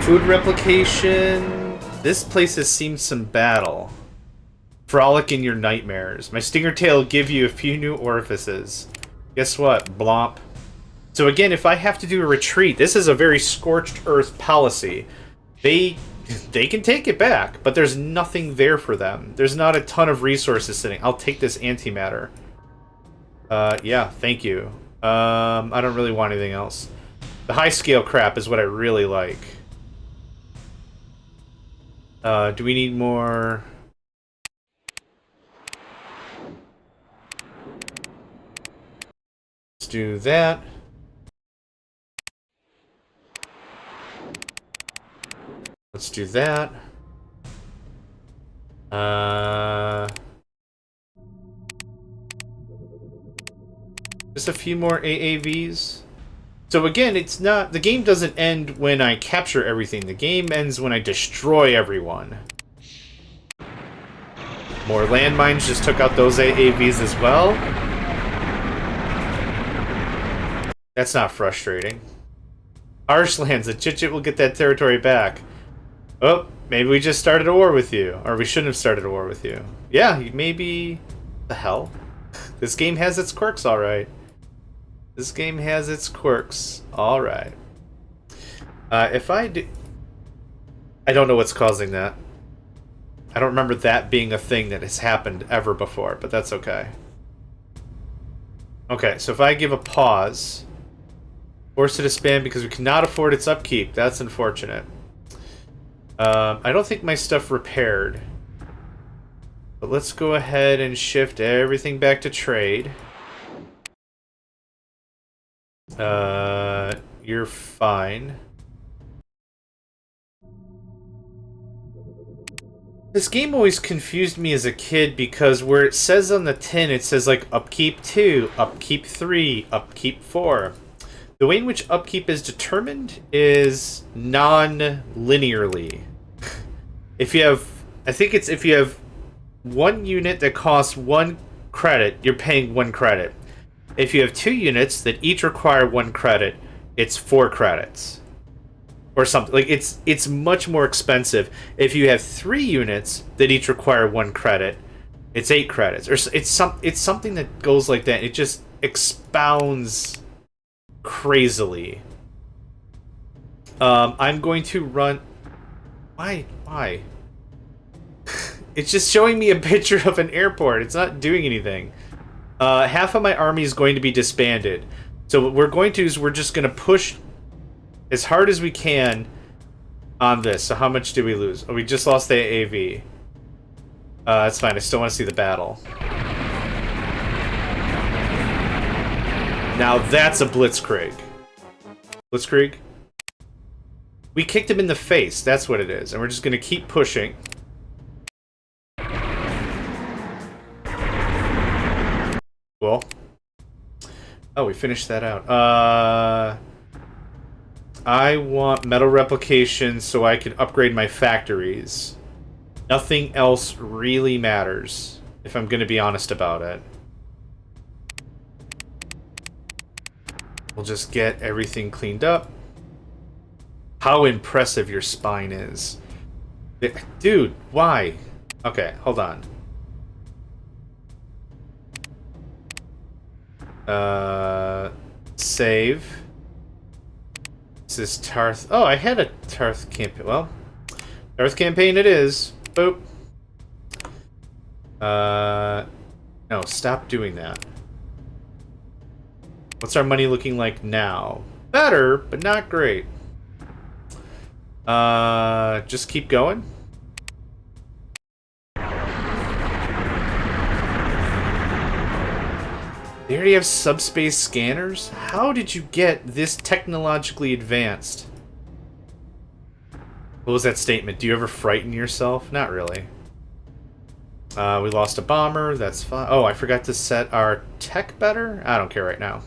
Food replication. This place has seen some battle. Frolic in your nightmares. My stinger tail will give you a few new orifices. Guess what? Blomp. So again, if I have to do a retreat, this is a very scorched earth policy. They can take it back, but there's nothing there for them. There's not a ton of resources sitting. I'll take this antimatter. Yeah, thank you. I don't really want anything else. The high scale crap is what I really like. Do we need more? Let's do that. Let's do that. Just a few more AAVs. So again, it's not... The game doesn't end when I capture everything. The game ends when I destroy everyone. More landmines just took out those AAVs as well. That's not frustrating. Arshlands, the Chit-Chit will get that territory back. Oh, maybe we just started a war with you. Or we shouldn't have started a war with you. Yeah, maybe... The hell? This game has its quirks, alright. This game has its quirks. Alright. If I do... I don't know what's causing that. I don't remember that being a thing that has happened ever before, but that's okay. Okay, so if I give a pause... Force it to spam because we cannot afford its upkeep. That's unfortunate. I don't think my stuff repaired. But let's go ahead and shift everything back to trade. You're fine. This game always confused me as a kid because where it says on the tin, it says like upkeep 2, upkeep 3, upkeep 4. The way in which upkeep is determined is non-linearly. If you have... I think it's if you have one unit that costs 1 credit, you're paying 1 credit. If you have 2 units that each require 1 credit, it's 4 credits. Or something. Like, it's much more expensive. If you have 3 units that each require 1 credit, it's 8 credits. Or it's something that goes like that. It just expounds... crazily. I'm going to run... Why? It's just showing me a picture of an airport. It's not doing anything. Half of my army is going to be disbanded. So what we're going to do is we're just going to push as hard as we can on this. So how much did we lose? Oh, we just lost the AAV. That's fine. I still want to see the battle. Now that's a blitzkrieg. Blitzkrieg? We kicked him in the face, that's what it is. And we're just gonna keep pushing. Cool. Oh, we finished that out. I want metal replication so I can upgrade my factories. Nothing else really matters, if I'm gonna be honest about it. We'll just get everything cleaned up. How impressive your spine is. Dude, why? Okay, hold on. Save. This is Tarth. Oh, I had a Tarth campaign. Well, Tarth campaign it is. Boop. No, stop doing that. What's our money looking like now? Better, but not great. Just keep going. They already have subspace scanners? How did you get this technologically advanced? What was that statement? Do you ever frighten yourself? Not really. We lost a bomber. That's fine. Oh, I forgot to set our tech better? I don't care right now.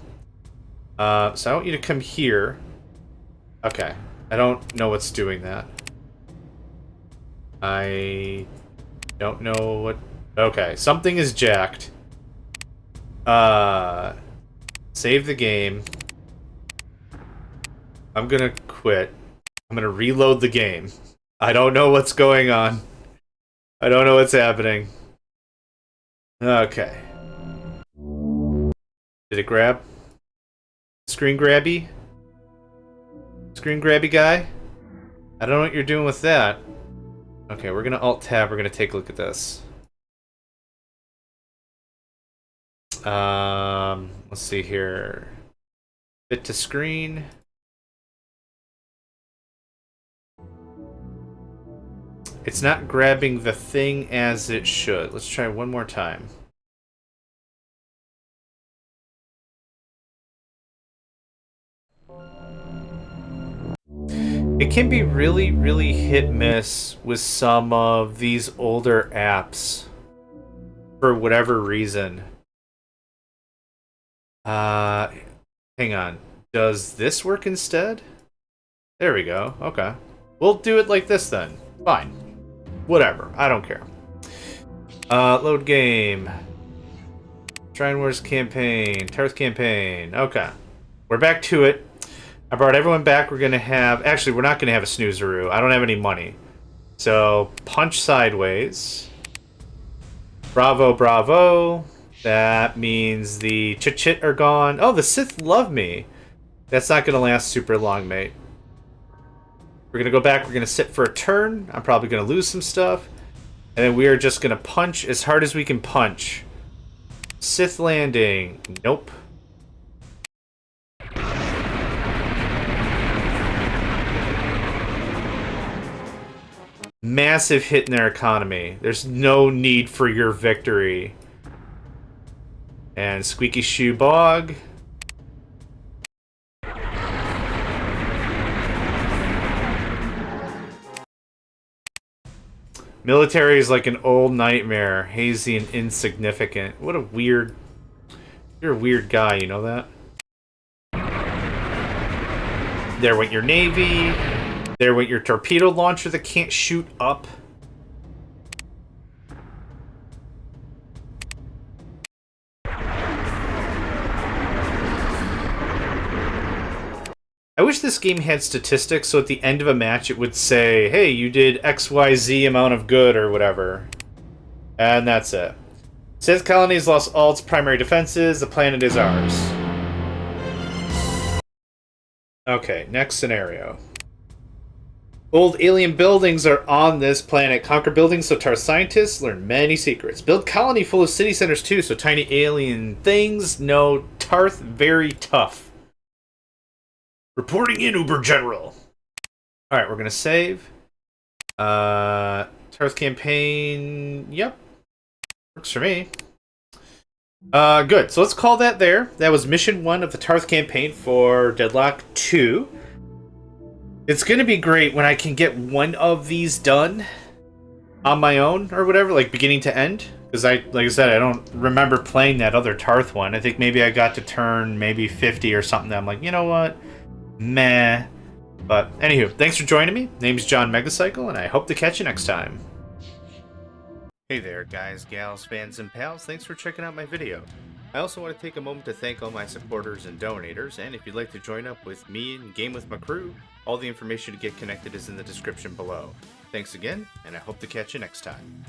So I want you to come here. Okay. I don't know what's doing that. I don't know what... Okay, something is jacked. Save the game. I'm gonna quit. I'm gonna reload the game. I don't know what's going on. I don't know what's happening. Okay. Did it grab? Screen grabby? Screen grabby guy? I don't know what you're doing with that. Okay, we're gonna Alt-Tab. We're gonna take a look at this. Let's see here. Fit to screen. It's not grabbing the thing as it should. Let's try one more time. It can be really, really hit-miss with some of these older apps for whatever reason. Hang on. Does this work instead? There we go. Okay. We'll do it like this then. Fine. Whatever. I don't care. Load game. Shrine Wars campaign. Tarth campaign. Okay. We're back to it. I brought everyone back. We're going to have... Actually, we're not going to have a snoozeroo. I don't have any money. So, punch sideways. Bravo, bravo. That means the chit-chit are gone. Oh, the Sith love me. That's not going to last super long, mate. We're going to go back. We're going to sit for a turn. I'm probably going to lose some stuff. And then we are just going to punch as hard as we can punch. Sith landing. Nope. Massive hit in their economy. There's no need for your victory. And Squeaky Shoe Bog. Military is like an old nightmare. Hazy and insignificant. What a weird... You're a weird guy, you know that? There went your Navy. There went your torpedo launcher that can't shoot up. I wish this game had statistics, so at the end of a match it would say, hey, you did XYZ amount of good or whatever. And that's it. Sith colonies lost all its primary defenses. The planet is ours. Okay, next scenario. Old alien buildings are on this planet. Conquer buildings so Tarth scientists learn many secrets. Build colony full of city centers too, so tiny alien things know Tarth very tough. Reporting in, Uber General. Alright, we're gonna save. Tarth campaign. Yep. Works for me. Good. So let's call that there. That was mission 1 of the Tarth campaign for Deadlock 2. It's gonna be great when I can get one of these done on my own or whatever, like beginning to end. Because like I said, I don't remember playing that other Tarth one. I think maybe I got to turn maybe 50 or something. I'm like, you know what? Meh. But anywho, thanks for joining me. Name's JohnMegacycle, and I hope to catch you next time. Hey there, guys, gals, fans, and pals. Thanks for checking out my video. I also want to take a moment to thank all my supporters and donators, and if you'd like to join up with me and game with my crew, all the information to get connected is in the description below. Thanks again, and I hope to catch you next time.